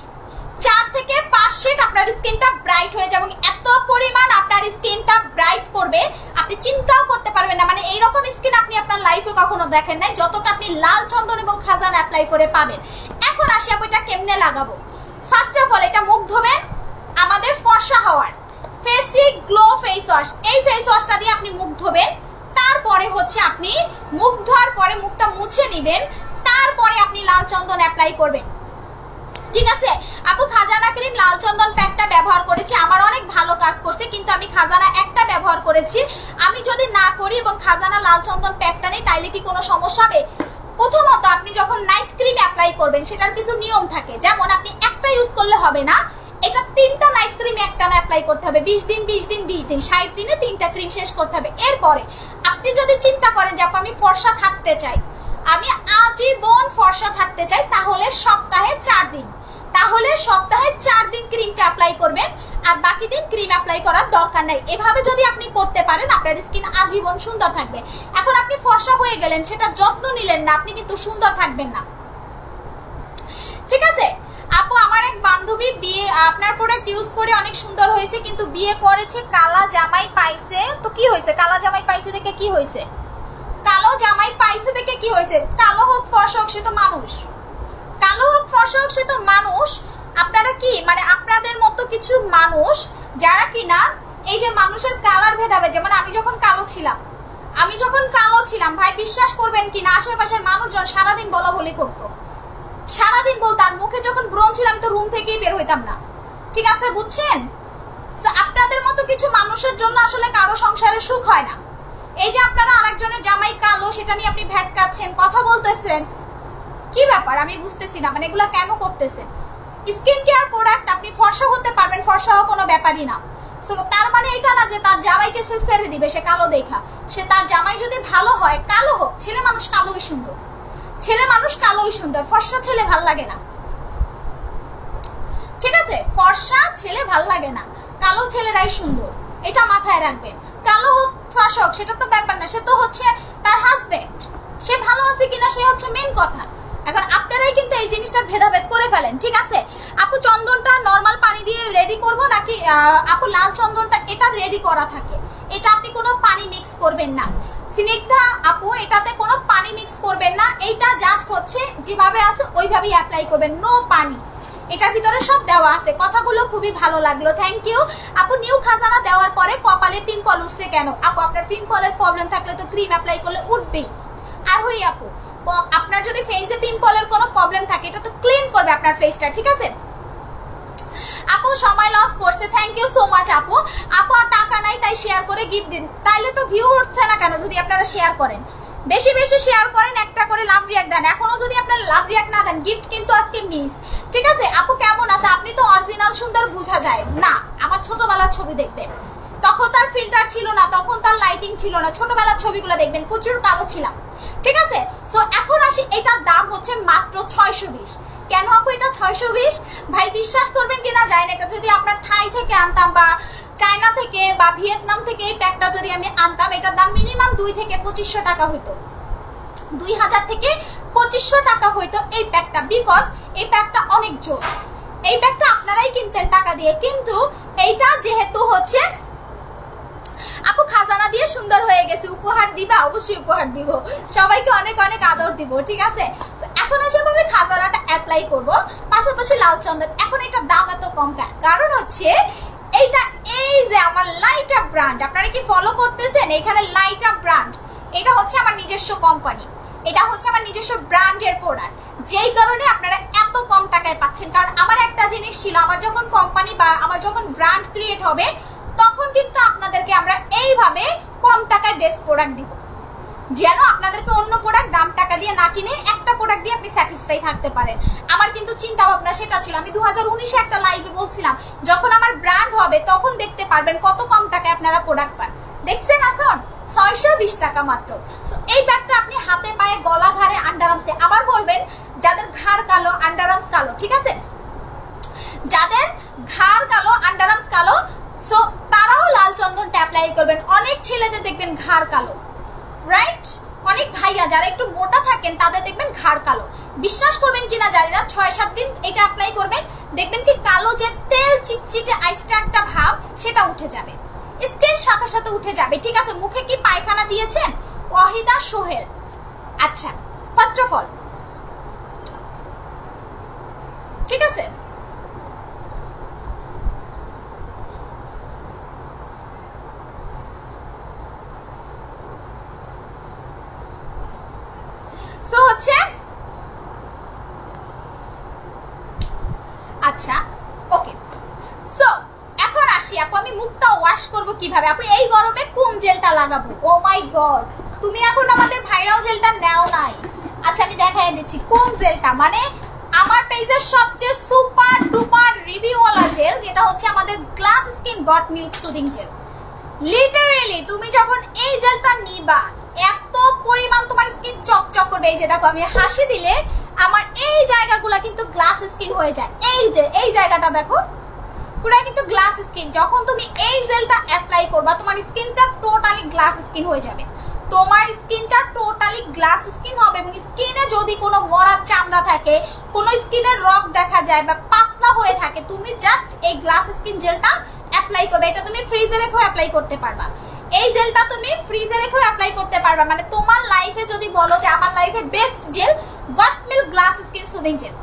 4 থেকে 5 শেড আপনার স্কিনটা ব্রাইট হয়ে যাবে। এত পরিমাণ আপনার স্কিনটা ব্রাইট করবে আপনি চিন্তাও করতে পারবেন না। মানে এইরকম স্কিন আপনি আপনার লাইফে কখনো দেখেন নাই, যতটা আপনি লাল চন্দন এবং খাজানা অ্যাপ্লাই করে পাবেন। এখন আসি আমি এটা কেমনে লাগাবো। ফার্স্ট অফ অল এটা মুখ ধোবেন, আমাদের ফর্সা হওয়ার ফেসি গ্লো ফেস ওয়াশ, এই ফেস ওয়াশটা দিয়ে আপনি মুখ ধোবেন। তারপরে হচ্ছে আপনি মুখ ধোয়ার পরে মুখটা মুছে নেবেন, তারপরে আপনি লাল চন্দন অ্যাপ্লাই করবেন। ঠিক আছে আপু, খাজানা ক্রিম লাল চন্দন প্যাকটা ব্যবহার করেছি, আমার অনেক ভালো কাজ করছে, কিন্তু আমি খাজানা একটা ব্যবহার করেছি। আমি যদি না করি এবং খাজানা লাল চন্দন প্যাকটা নেই তাইলে কি কোনো সমস্যা হবে? প্রথমত আপনি যখন নাইট ক্রিম অ্যাপ্লাই করবেন সেটার কিছু নিয়ম থাকে, যেমন আপনি একটা ইউজ করলে হবে না, এটা 3টা নাইট ক্রিম একটানা অ্যাপ্লাই করতে হবে, 20 দিন 20 দিন 20 দিন, 60 দিনে 3টা ক্রিম শেষ করতে হবে। এরপরে আপনি যদি চিন্তা করেন যে আমি ফর্সা থাকতে চাই, আমি আজীবন ফর্সা থাকতে চাই, তাহলে সপ্তাহে 4 দিন, তাহলে সপ্তাহে 4 দিন ক্রিমটা অ্যাপ্লাই করবেন, আর বাকি দিন ক্রিম অ্যাপ্লাই করার দরকার নাই। এভাবে যদি আপনি করতে পারেন আপনার স্কিন আজীবন সুন্দর থাকবে। এখন আপনি ফর্সা হয়ে গেলেন, সেটা যত্ন নিলেন না, আপনি কিন্তু সুন্দর থাকবেন না। ঠিক আছে আপু, আমার এক বান্ধবী বিয়ে আপনার প্রোডাক্ট ইউজ করে অনেক সুন্দর হয়েছে, কিন্তু বিয়ে করেছে, কালা জামাই পাইছে, তো কি হয়েছে? কালা জামাই পাইছে দেখে কি হয়েছে? কালো জামাই পাইছে দেখে কি হয়েছে? কালো হোক ফর্সা হোক সে তো মানুষ, কালো হোক ফর্সা হোক সে তো মানুষ। আপনারা কি মানে আপনাদের মতো কিছু মানুষ যারা কিনা এই যে মানুষের কালার ভেদাবে, যেমন আমি যখন কালো ছিলাম ভাই বিশ্বাস করবেন কিনা, আশেপাশের মানুষজন সারাদিন বলাবলি করতো, সারাদিন বলতো, আর মুখে যখন ব্রণ ছিল আমি তো রুম থেকেই বের হইতাম না। ঠিক আছে বুঝছেন? আপনাদের মতো কিছু মানুষের জন্য আসলে কারো সংসারে সুখ হয় না। এই যে আপনারা আরেকজনের জামাই কালো সেটা নিয়ে আপনি ভ্যাটকাচ্ছেন, কথা বলতেছেন, কি ব্যাপার আমি বুঝতেছি না, মানে এগুলা কেন করতেছেন? স্কিন কেয়ার প্রোডাক্ট, আপনি ফর্সা হতে পারবেন, ফর্সা হওয়া কোনো ব্যাপারই না। সো তার মানে এটা না যে তার জামাইকে সে ছেড়ে দিবে সে কালো দেখা। সে তার জামাই যদি ভালো হয়, কালো হোক, ছেলে মানুষ কালোই সুন্দর, ছেলে মানুষ কালোই সুন্দর, ফর্সা ছেলে ভাল লাগে না। ঠিক আছে, ফর্সা ছেলে ভাল লাগে না, কালো ছেলেরাই সুন্দর, এটা মাথায় রাখবেন। কালো হোক ফর্সা হোক সেটা তো ব্যাপার না, সে তো হচ্ছে তার হাজবেন্ড, সে ভালো আছে কিনা সে হচ্ছে মেইন কথা। এখন আপনারাই কিন্তু এই জিনিসটা ভেদাভেদ করে ফেলেন। ঠিক আছে আপু, চন্দনটা নরমাল পানি দিয়ে রেডি করব নাকি? আপু লাল চন্দনটা এটা রেডি করা থাকে, এটা আপনি কোনো পানি মিক্স করবেন না। স্নিগ্ধা আপু, এটাতে কোনো পানি মিক্স করবেন না, এইটা জাস্ট হচ্ছে যেভাবে আছে ওইভাবেই অ্যাপ্লাই করবেন, নো পানি। এটার ভিতরে সব দেওয়া আছে। কথাগুলো খুবই ভালো লাগলো, থ্যাংক ইউ আপু। নিউ খাজানা দেওয়ার পরে কপালে পিম্পল উঠছে কেন? আপু আপনার পিম্পলের প্রবলেম থাকলে তো ক্রিম অ্যাপ্লাই করলে উঠবেই। আর হই আপু, আপনার যদি ফেসে পিম্পলের কোনো প্রবলেম থাকে এটা তো ক্লিন করবে আপনার ফেসটা। ঠিক আছে আপু, সময় লস করছে, থ্যাংক ইউ সো মাচ আপু। আপু আর টাকা নাই তাই শেয়ার করে গিফট দিন, তাইলে তো ভিউ উঠছে না কেন? যদি আপনারা শেয়ার করেন, বেশি বেশি শেয়ার করেন, একটা করে লাভ রিয়াক্ট দেন। এখনো যদি আপনারা লাভ রিয়াক্ট না দেন গিফট কিন্তু আজকে মিস। ঠিক আছে আপু, কেমন আছে? আপনি তো অরিজিনাল সুন্দর বোঝা যায় না, আমার ছোটবেলার ছবি দেখবেন, তখন তার ফিল্টার ছিল না, তখন তার লাইটিং ছিল না, ছোটবেলার ছবিগুলো দেখবেন প্রচুর কালো ছিলাম। ঠিক আছে, সো এখন আসি, এটার দাম হচ্ছে মাত্র 620। কেন আপু এটা 620? ভাই বিশ্বাস করবেন কিনা জানি না, এটা যদি আপনার থাই থেকে আনতাম বা চায়না থেকে বা ভিয়েতনাম থেকে এই প্যাকটা যদি আমি আনতাম, এটার দাম মিনিমাম 2 থেকে 2500 টাকা হইতো, 2000 থেকে 2500 টাকা হইতো এই প্যাকটা, বিকজ এই প্যাকটা অনেক জোর। এই প্যাকটা আপনারাই কিনতেন টাকা দিয়ে, কিন্তু এইটা যেহেতু হচ্ছে আপু খাজানা দিয়ে সুন্দর হয়ে গেছে, উপহার দিবা? অবশ্যই উপহার দিব, সবাইকে অনেক অনেক আদর দিব। ঠিক আছে, এখন এসে আমি খাজানাটা অ্যাপ্লাই করব, পাশাপাশি লাল চন্দন। এখন এটার দাম এত কম কারণ হচ্ছে এইটা, এই যে আমার লাইট আপ ব্র্যান্ড, আপনারা কি ফলো করতেছেন? এখানে লাইট আপ ব্র্যান্ড, এটা হচ্ছে আমার নিজস্ব কোম্পানি, এটা হচ্ছে আমার নিজস্ব ব্র্যান্ডের প্রোডাক্ট, যেই কারণে আপনারা এত কম টাকায় পাচ্ছেন। কারণ আমার একটা জিনিস ছিল, আমার যখন কোম্পানি বা আমার যখন ব্র্যান্ড ক্রিয়েট হবে তখন কিন্তু আপনাদেরকে আমরা এইভাবে কম টাকায় বেস্ট প্রোডাক্ট দিব, যেন আপনাদেরকে অন্য প্রোডাক্ট দাম টাকা দিয়ে না কিনে একটা প্রোডাক্ট দিয়ে আপনি স্যাটিসফাই থাকতে পারেন। আমার কিন্তু চিন্তা ভাবনা সেটা ছিল। আমি 2019-এ একটা লাইভে বলছিলাম যখন আমার ব্র্যান্ড হবে তখন দেখতে পারবেন কত কম টাকায় আপনারা প্রোডাক্ট পান। দেখছেন এখন 620 টাকা মাত্র। এই ব্যাগটা আপনি হাতে পায়ে গলা ঘাড়ে আন্ডারআর্মসে, আবার বলবেন যাদের ঘাড় কালো আন্ডারআর্মস কালো, ঠিক আছে, যাদের ঘাড় কালো আন্ডারআর্মস কালো, সো তারাও লাল চন্দনটা অ্যাপ্লাই করবেন। অনেক ছেলেদের দেখবেন ঘাড় কালো, রাইট? অনেক ভাইয়া যারা একটু মোটা থাকেন তাদের দেখবেন ঘাড় কালো। বিশ্বাস করবেন কিনা জানি না, 6-7 দিন এটা অ্যাপ্লাই করবেন, দেখবেন কি কালো যে তেল চিটচিটে আইসটা একটা ভাব সেটা উঠে যাবে, স্টেন সাথে সাথে উঠে যাবে, ঠিক আছে? মুখে কি পায়খানা দিয়েছেন? ওয়াহিদা সোহেল। আচ্ছা, ফার্স্ট অফ অল, ঠিক আছে, সো হচ্ছে আচ্ছা ওকে। সো এখন আসি আপু, আমি মুখটা ওয়াশ করব কিভাবে? আপু এই গরমে কোন জেলটা লাগাবো? ও মাই গড, তুমি এখন আমাদের ভাইরাল জেলটা নাও নাই। আচ্ছা আমি দেখাই দিচ্ছি কোন জেলটা, মানে আমার পেজের সবচেয়ে সুপার ডুপার রিভিউওয়ালা জেল, যেটা হচ্ছে আমাদের glass skin goat milk soothing jail. Literally তুমি যখন এই জেলটা নিবা এত পরিমাণ তোমার স্কিন চকচক করবে। এই যে দেখো, আমি হাসি দিলে আমার এই জায়গাগুলো কিন্তু গ্লাস স্কিন হয়ে যায়। এই যে এই জায়গাটা দেখো, পুরো কিন্তু গ্লাস স্কিন। যখন তুমি এই জেলটা অ্যাপ্লাই করবা তোমার স্কিনটা টোটালি গ্লাস স্কিন হয়ে যাবে। তোমার স্কিনটা টোটালি গ্লাস স্কিন হবে, এবং স্কিনে যদি কোনো মরা চামড়া থাকে, কোনো স্কিনের রগ দেখা যায় বা পাতলা হয়ে থাকে, তুমি জাস্ট এই গ্লাস স্কিন জেলটা অ্যাপ্লাই করবে। এটা তুমি ফ্রিজে রেখেও অ্যাপ্লাই করতে পারবা। এই জেলটা তুমি ফ্রিজে রেখেও অ্যাপ্লাই করতে পারবা। মানে তোমার লাইফে যদি বলো যে আমার লাইফে best gel got milk glass skin soothing gel,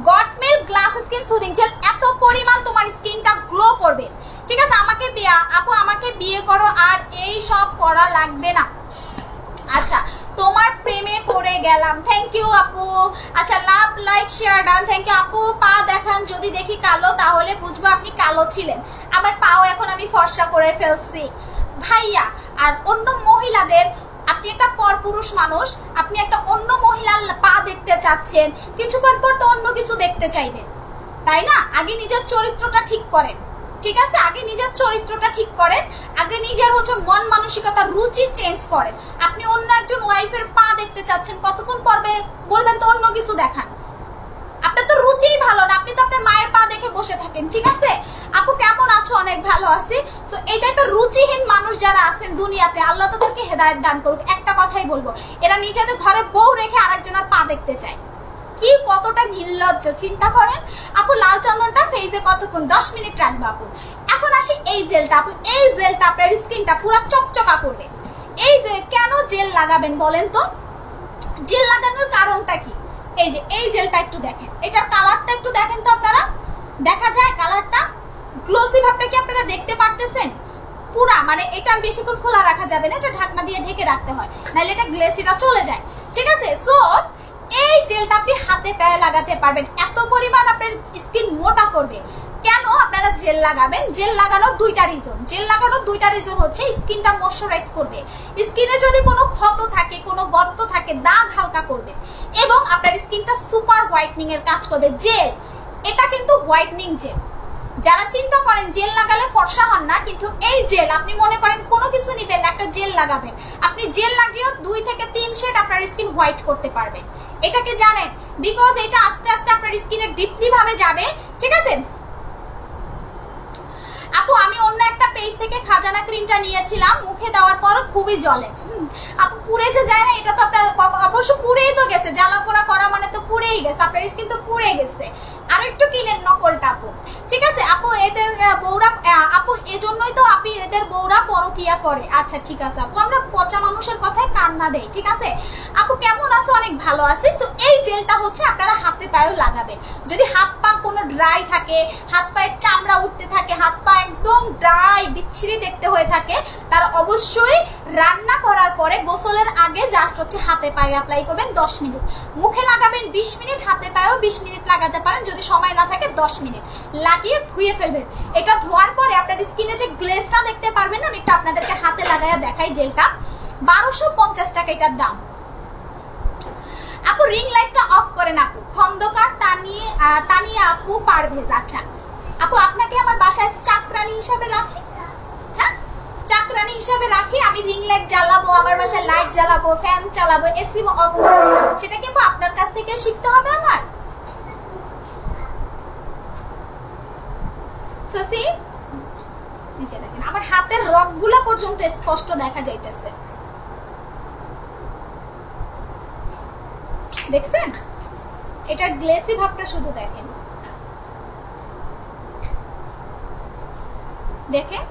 got milk glass skin soothing gel, এত পরিমাণ তোমার স্কিনটা গ্লো করবে, ঠিক আছে? আমাকে আপু আমাকে বিয়ে করো আর এই সব করা লাগবে না। আচ্ছা, তোমার প্রেমে পড়ে গেলাম, থ্যাংক ইউ আপু। আচ্ছা, love like share done, thank you আপু। পা দেখান, যদি দেখি কালো তাহলে বুঝবো আপনি কালো ছিলেন। আমার পাও এখন আমি ফর্সা করে ফেলছি ভাইয়া। আর অন্য মহিলাদের, আপনি একটা পরপুরুষ মানুষ, আপনি একটা অন্য মহিলার পা দেখতে চাচ্ছেন, কিছুক্ষণ পর তো অন্য কিছু দেখতে চাইবেন, তাই না? আগে নিজের চরিত্রটা ঠিক করেন, ঠিক আছে? আগে নিজের চরিত্রটা ঠিক করেন, আগে নিজের হচ্ছে মন মানসিকতা রুচি চেঞ্জ করেন। আপনি অন্য একজন ওয়াইফের পা দেখতে চাচ্ছেন, কতক্ষণ পর্বে বলবেন তো অন্য কিছু দেখান। আপনার তো রুচিই ভালো না, আপনি তো আপনার মায়ের পা দেখে বসে থাকেন, ঠিক আছে? আপু কেমন আছো? অনেক ভালো আছি। সো এই টাইপের রুচিহীন মানুষ যারা আছেন দুনিয়াতে, আল্লাহ তাদেরকে হেদায়েত দান করুক। একটা কথাই বলবো, এরা নিজেদের ঘরে বউ রেখে আরেকজনের পা দেখতে চায়, কি কতটা নির্লজ্জ চিন্তা করেন। আপু লাল চন্দনটা ফেজে কতক্ষণ? 10 মিনিট রাখবো আপু। এখন আসি এই জেলটা। আপু এই জেলটা আপনার স্কিনটা পুরো চকচকা করবে। এই যে কেন জেল লাগাবেন বলেন তো? জেল লাগানোর কারণটা কি? এই যে এই জেলটা একটু দেখেন, এটার কালারটা একটু দেখেন তো আপনারা, দেখা যায় কালারটা, গ্লোসি ভাবটা কি আপনারা দেখতে পারতেছেন? পুরা মানে এটা বেশিক্ষণ খোলা রাখা যাবে না, এটা ঢাকনা দিয়ে ঢেকে রাখতে হয়, নাহলে এটা গ্লেসিটা চলে যায়, ঠিক আছে? সো এই জেলটা আপনি হাতে পায়ে লাগাতে পারবেন, এত পরিমাণ আপনার স্কিন মোটা করবে। কেন আপনারা জেল লাগাবেন? জেল লাগানোর দুইটা রিজন হচ্ছে স্কিনটা ময়শ্চারাইজ করবে, স্কিনে যদি কোনো ক্ষত থাকে, কোনো গর্ত থাকে, দাগ হালকা করবে, এবং আপনার স্কিনটা সুপার হোয়াইটনিং এর কাজ করবে। জেল এটা কিন্তু হোয়াইটনিং জেল। যারা চিন্তা করেন জেল লাগালে ফর্সা হন না, কিন্তু এই জেল আপনি মনে করেন কোনো কিছু নিবেন, একটা জেল লাগাবেন, আপনি জেল লাগিয়েও 2 থেকে 3 শেড আপনার স্কিন হোয়াইট করতে পারবেন। এটাকে জানেন? বিকজ এটা আস্তে আস্তে আপনার স্কিনে ডিপলি ভাবে যাবে, ঠিক আছে? আপু আমি অন্য একটা পেজ থেকে খাজানা ক্রিমটা নিয়েছিলাম, মুখে দেওয়ার পর খুবই জ্বলে। আপু পুড়ে যে যায় না, এটা তো আপনার অবশ্য পুড়েই তো গেছে, জ্বালা পোড়া করা মানে তো পুড়েই গেছে, আপনার স্কিন তো পুড়ে গেছে। আর একটু কিনেন নকলটা আপু, ঠিক আছে? আপু এদের বউরা, আপু এজন্যই তো আপনি এদের বউরা পরকিয়া করে। আচ্ছা ঠিক আছে আপু, আমরা পচা মানুষের কথায় কান না দেই, ঠিক আছে। আপু কেমন আছো? অনেক ভালো আছি। তো এই জেলটা হচ্ছে আপনারা হাতে পায়েও লাগাবেন। যদি হাত পা কোনো ড্রাই থাকে, হাত পায়ের চামড়া উঠতে থাকে, হাত পা একদম ড্রাই বিচ্ছিরি দেখতে হয়ে থাকে, তারা অবশ্যই রান্না করার পরে গোসলের আগে জাস্ট হচ্ছে হাতে পায়ে অ্যাপ্লাই করবেন 10 মিনিট, মুখে লাগাবেন 20 মিনিট, হাতে পায়েও 20 মিনিট লাগাতে পারেন, যদি সময় না থাকে 10 মিনিট লাগিয়ে ধুয়ে ফেলবেন। এটা ধোয়ার পরে আপনার স্কিনে যে গ্লেজটা দেখতে পারবেন, আমি একটু আপনাদেরকে হাতে লাগাইয়া দেখাই। জেলটা 1250 টাকা এটার দাম। আপু রিং লাইটটা অফ করেন আপু। খন্দকার তানিয়া আপু পারভেজ। আচ্ছা আপু আপনাকে আমার বাসায় চাকরানি হিসাবে রাখি, হ্যাঁ চাকরানি হিসাবে রাখি। আমি রিং লাইট জ্বালাবো, আমার বাসায় লাইট জ্বালাবো, ফ্যান চালাবো, এসি অফ করবো, সেটা কি আপনার কাছ থেকে শিখতে হবে আমার? সসি নিচে দেখেন, আমার হাতের রগগুলা পর্যন্ত স্পষ্ট দেখা যাইতেছে, দেখছেন? এটার গ্লেসি ভাবটা শুধু দেখেন, দেখেন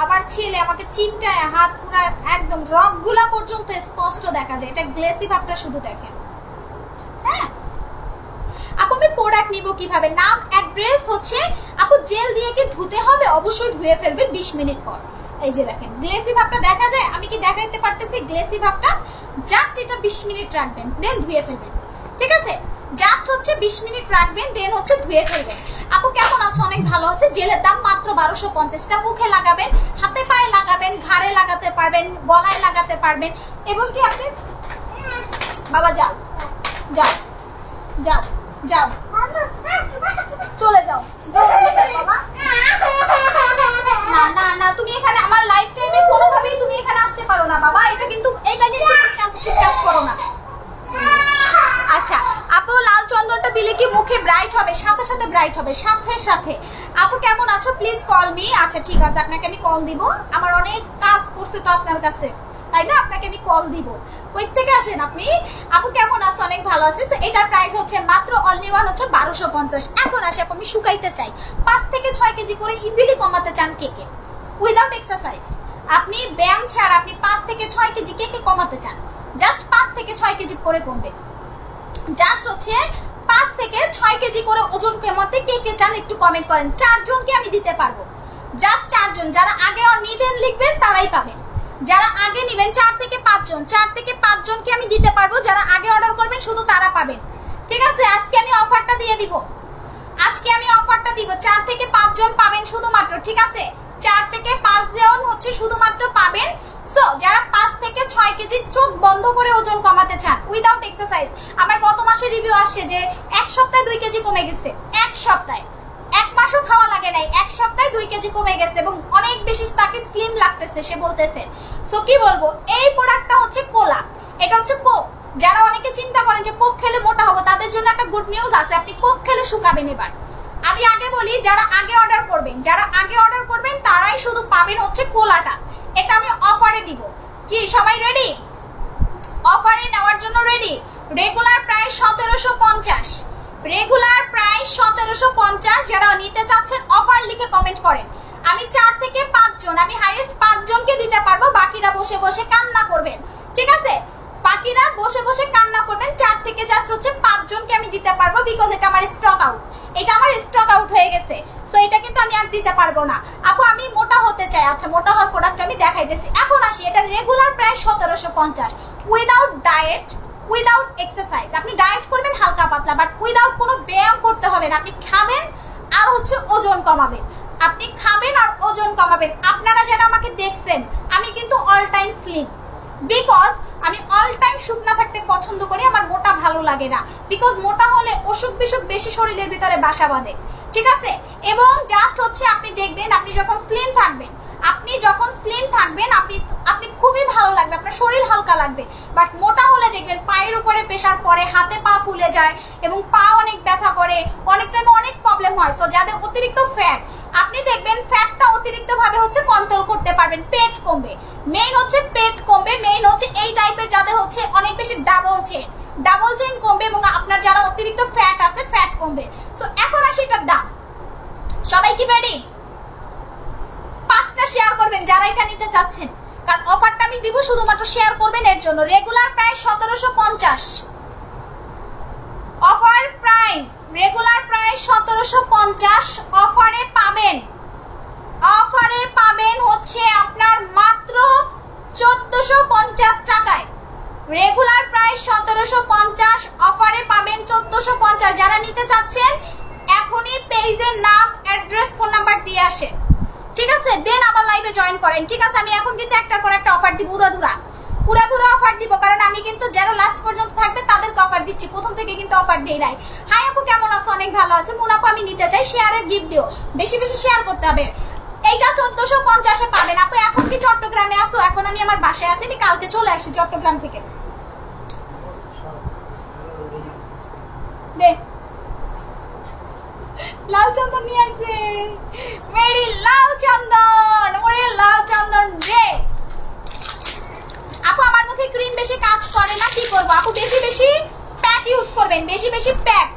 আমার ছেলে আমাকে চিমটায় হাত পুরা একদম রগগুলা পর্যন্ত স্পষ্ট দেখা যায়। এটা গ্লেসি ভাবটা শুধু দেখেন। হ্যাঁ আপু আমি প্রোডাক্ট নিব কিভাবে? নাম অ্যাড্রেস হচ্ছে আপু জেল দিয়ে কি ধুতে হবে? অবশ্যই ধুয়ে ফেলবেন 20 মিনিট পর। এই যে দেখেন গ্লেসি ভাবটা দেখা যায়, আমি কি দেখাইতে পারতেছি গ্লেসি ভাবটা? জাস্ট এটা 20 মিনিট রাখবেন, দেন ধুয়ে ফেলবেন, ঠিক আছে? জাস্ট হচ্ছে 20 মিনিট রাখবেন, দেন হচ্ছে ধুয়ে ফেলবেন। আপু কেমন আছো? অনেক ভালো আছে। জেলের দাম মাত্র 1250 টাকা। মুখে লাগাবেন, হাতে পায়ে লাগাবেন, ঘাড়ে লাগাতে পারবেন, গলায় লাগাতে পারবেন, এবং কি আপনি বাবা যাও যাও যাও যাও চলে যাও বাবা। না না না, তুমি এখানে আমার লাইফ টাইমে কোনোভাবেই তুমি এখানে আসতে পারো না বাবা। এটা কিন্তু কাজ করো না। আচ্ছা আপু লাল চন্দনটা দিলে কি মুখে ব্রাইট হবে? সাথে সাথে ব্রাইট হবে, সাথে সাথে। আপু কেমন আছো? Please call me. আচ্ছা ঠিক আছে, আপনাকে আমি কল দিব, আমার অনেক কাজ করছে তো আপনার কাছে, তাই না? আপনাকে আমি কল দিব। কই থেকে আসেন আপনি? আপু কেমন আছো? অনেক ভালো আছি। তো এটার প্রাইস হচ্ছে মাত্র অনলি ওয়ান হচ্ছে 1250। এখন আসে আপু আমি শুকাইতে চাই, 5 থেকে 6 কেজি করে ইজিলি কমাতে চান কেকে উইদাউট এক্সারসাইজ। আপনি ব্যায়াম ছাড়া আপনি 5 থেকে 6 কেজি কেকে কমাতে চান, জাস্ট 5 থেকে 6 কেজি করে কমবে। জাস্ট হচ্ছে 5 থেকে 6 কেজি করে ওজন কমাতে কে কে চান একটু কমেন্ট করেন। 4 জনকে আমি দিতে পারবো, জাস্ট 4 জন। যারা আগে নিবেন লিখবেন তারাই পাবেন। যারা আগে নিবেন 4 থেকে 5 জন, 4 থেকে 5 জনকে আমি দিতে পারবো। যারা আগে অর্ডার করবেন শুধু তারা পাবেন, ঠিক আছে? আজকে আমি অফারটা দিয়ে দিব, আজকে আমি অফারটা দিব। 4 থেকে 5 জন পাবেন শুধুমাত্র, ঠিক আছে? 4 থেকে 5 জন হচ্ছে শুধুমাত্র পাবেন। সো যারা 5 থেকে 6 কেজি চোখ বন্ধ করে ওজন কমাতে চান উইদাউট এক্সারসাইজ, আমার গত মাসে রিভিউ আসছে যে 1 সপ্তাহে 2 কেজি কমে গেছে। 1 সপ্তাহে, 1 মাসও খাওয়া লাগে নাই, 1 সপ্তাহে 2 কেজি কমে গেছে এবং অনেক বেশি তাকে স্লিম লাগতেছে সে বলতেছে। সো কি বলবো, এই প্রোডাক্টটা হচ্ছে কোলা, এটা হচ্ছে কোক। যারা অনেকে চিন্তা করেন যে কোক খেলে মোটা হবো, তাদের জন্য একটা গুড নিউজ আছে, আপনি কোক খেলে শুকাবেন। এবার আমি আগে বলি, যারা আগে অর্ডার করবেন, যারা আগে অর্ডার করবেন তারাই শুধু পাবেন হচ্ছে কোলাটা। এটা আমি অফারে দিব। কি সবাই রেডি? অফারে নেওয়ার জন্য ready? Regular price 1750, regular price 1750। যারা নিতে চাচ্ছেন অফার লিখে কমেন্ট করেন। আমি 4 থেকে 5 জন, আমি হাইয়েস্ট 5 জনকে দিতে পারবো, বাকিরা বসে বসে কান্না করবেন, ঠিক আছে? বাকিরা বসে বসে কান্না করবেন। 4 থেকে জাস্ট হচ্ছে 5 জনকে আমি দিতে পারবো, বিকজ এটা আমার স্টক আউট, এটা আমার স্টক আউট হয়ে গেছে। সো এটা কিন্তু আমি আর দিতে পারবো না। আপু আমি মোটা হতে চাই, আচ্ছা মোটা হওয়ার প্রোডাক্ট আমি দেখাইতেছি। এখন আসি, এটা regular price 1750, without diet, without exercise. আপনি ডায়েট করবেন হালকা পাতলা, বাট উইদাউট কোনো ব্যায়াম করতে হবে না। আপনি খাবেন আর হচ্ছে ওজন কমাবেন, আপনি খাবেন আর ওজন কমাবেন। আপনারা যারা আমাকে দেখছেন, আমি কিন্তু অল টাইম স্লিম, বিকজ আমি অল টাইম শুকনা থাকতে পছন্দ করি, আমার মোটা ভালো লাগে না। বিকজ মোটা হলে অসুখ বিসুখ বেশি শরীরের ভিতরে বাসা বাঁধে, ঠিক আছে? এবং জাস্ট হচ্ছে আপনি দেখবেন, আপনি যখন স্লিম থাকবেন, আপনি যখন স্লিম থাকবেন আপনি খুবই ভালো লাগবে, আপনার শরীর হালকা লাগবে। বাট মোটা হলে দেখবেন পায়ের উপরে প্রেসার পড়ে, হাতে পা ফুলে যায় এবং পা অনেক ব্যথা করে, অনেক টাইমে অনেক প্রবলেম হয়। সো যাদের অতিরিক্ত ফ্যাট, আপনি দেখবেন ফ্যাটটা অতিরিক্ত ভাবে হচ্ছে কন্ট্রোল করতে পারবেন, পেট কমবে। মেইন হচ্ছে পেট কমবে, মেইন হচ্ছে এই টাইপের যাদের হচ্ছে অনেক বেশি ডাবল চেইন কমবে এবং আপনার যারা অতিরিক্ত ফ্যাট আছে ফ্যাট কমবে। সো এখন মাস এটার দাম। সবাই কি রেডি? 5টা শেয়ার করবেন যারা এটা নিতে চাচ্ছেন, কারণ অফারটা আমি দিব শুধুমাত্র শেয়ার করবেন এর জন্য। Regular price 1750, offer price regular price 1750, অফারে পাবেন হচ্ছে আপনার মাত্র 1450 টাকায়। রেগুলার প্রাইস 1750, অফারে পাবেন 1450। যারা নিতে চাচ্ছেন এখনই পেজের নাম, অ্যাড্রেস, ফোন নাম্বার দিয়ে আসেন, ঠিক আছে? দেন আবার লাইভে জয়েন করেন, ঠিক আছে? আমি এখন কিন্তু একটার পর একটা অফার দিব, উড়াধুরা অফার দিব, কারণ আমি কিন্তু যারা লাস্ট পর্যন্ত থাকবে তাদেরকে অফার দিচ্ছি, প্রথম থেকে কিন্তু অফার দেই নাই। হাই আপু কেমন আছো? অনেক ভালো আছে। মুনাপু আমি নিতে চাই, শেয়ারের গিফট দিও, বেশি বেশি শেয়ার করতে হবে। এইটা 1450-এ পাবেন। আপু এখন কি চট্টগ্রামে আসো? এখন আমি আমার বাসায় আছি, আমি কালকে চলে আসছি চট্টগ্রাম থেকে। দে লাল চন্দন নিয়ে আইছে, মেরি লাল চন্দন, ওরে লাল চন্দন রে। আপু আমার মুখে ক্রিম বেশি কাজ করে না, কি করবো আপু? বেশি বেশি প্যাক ইউজ করবেন, বেশি বেশি প্যাক।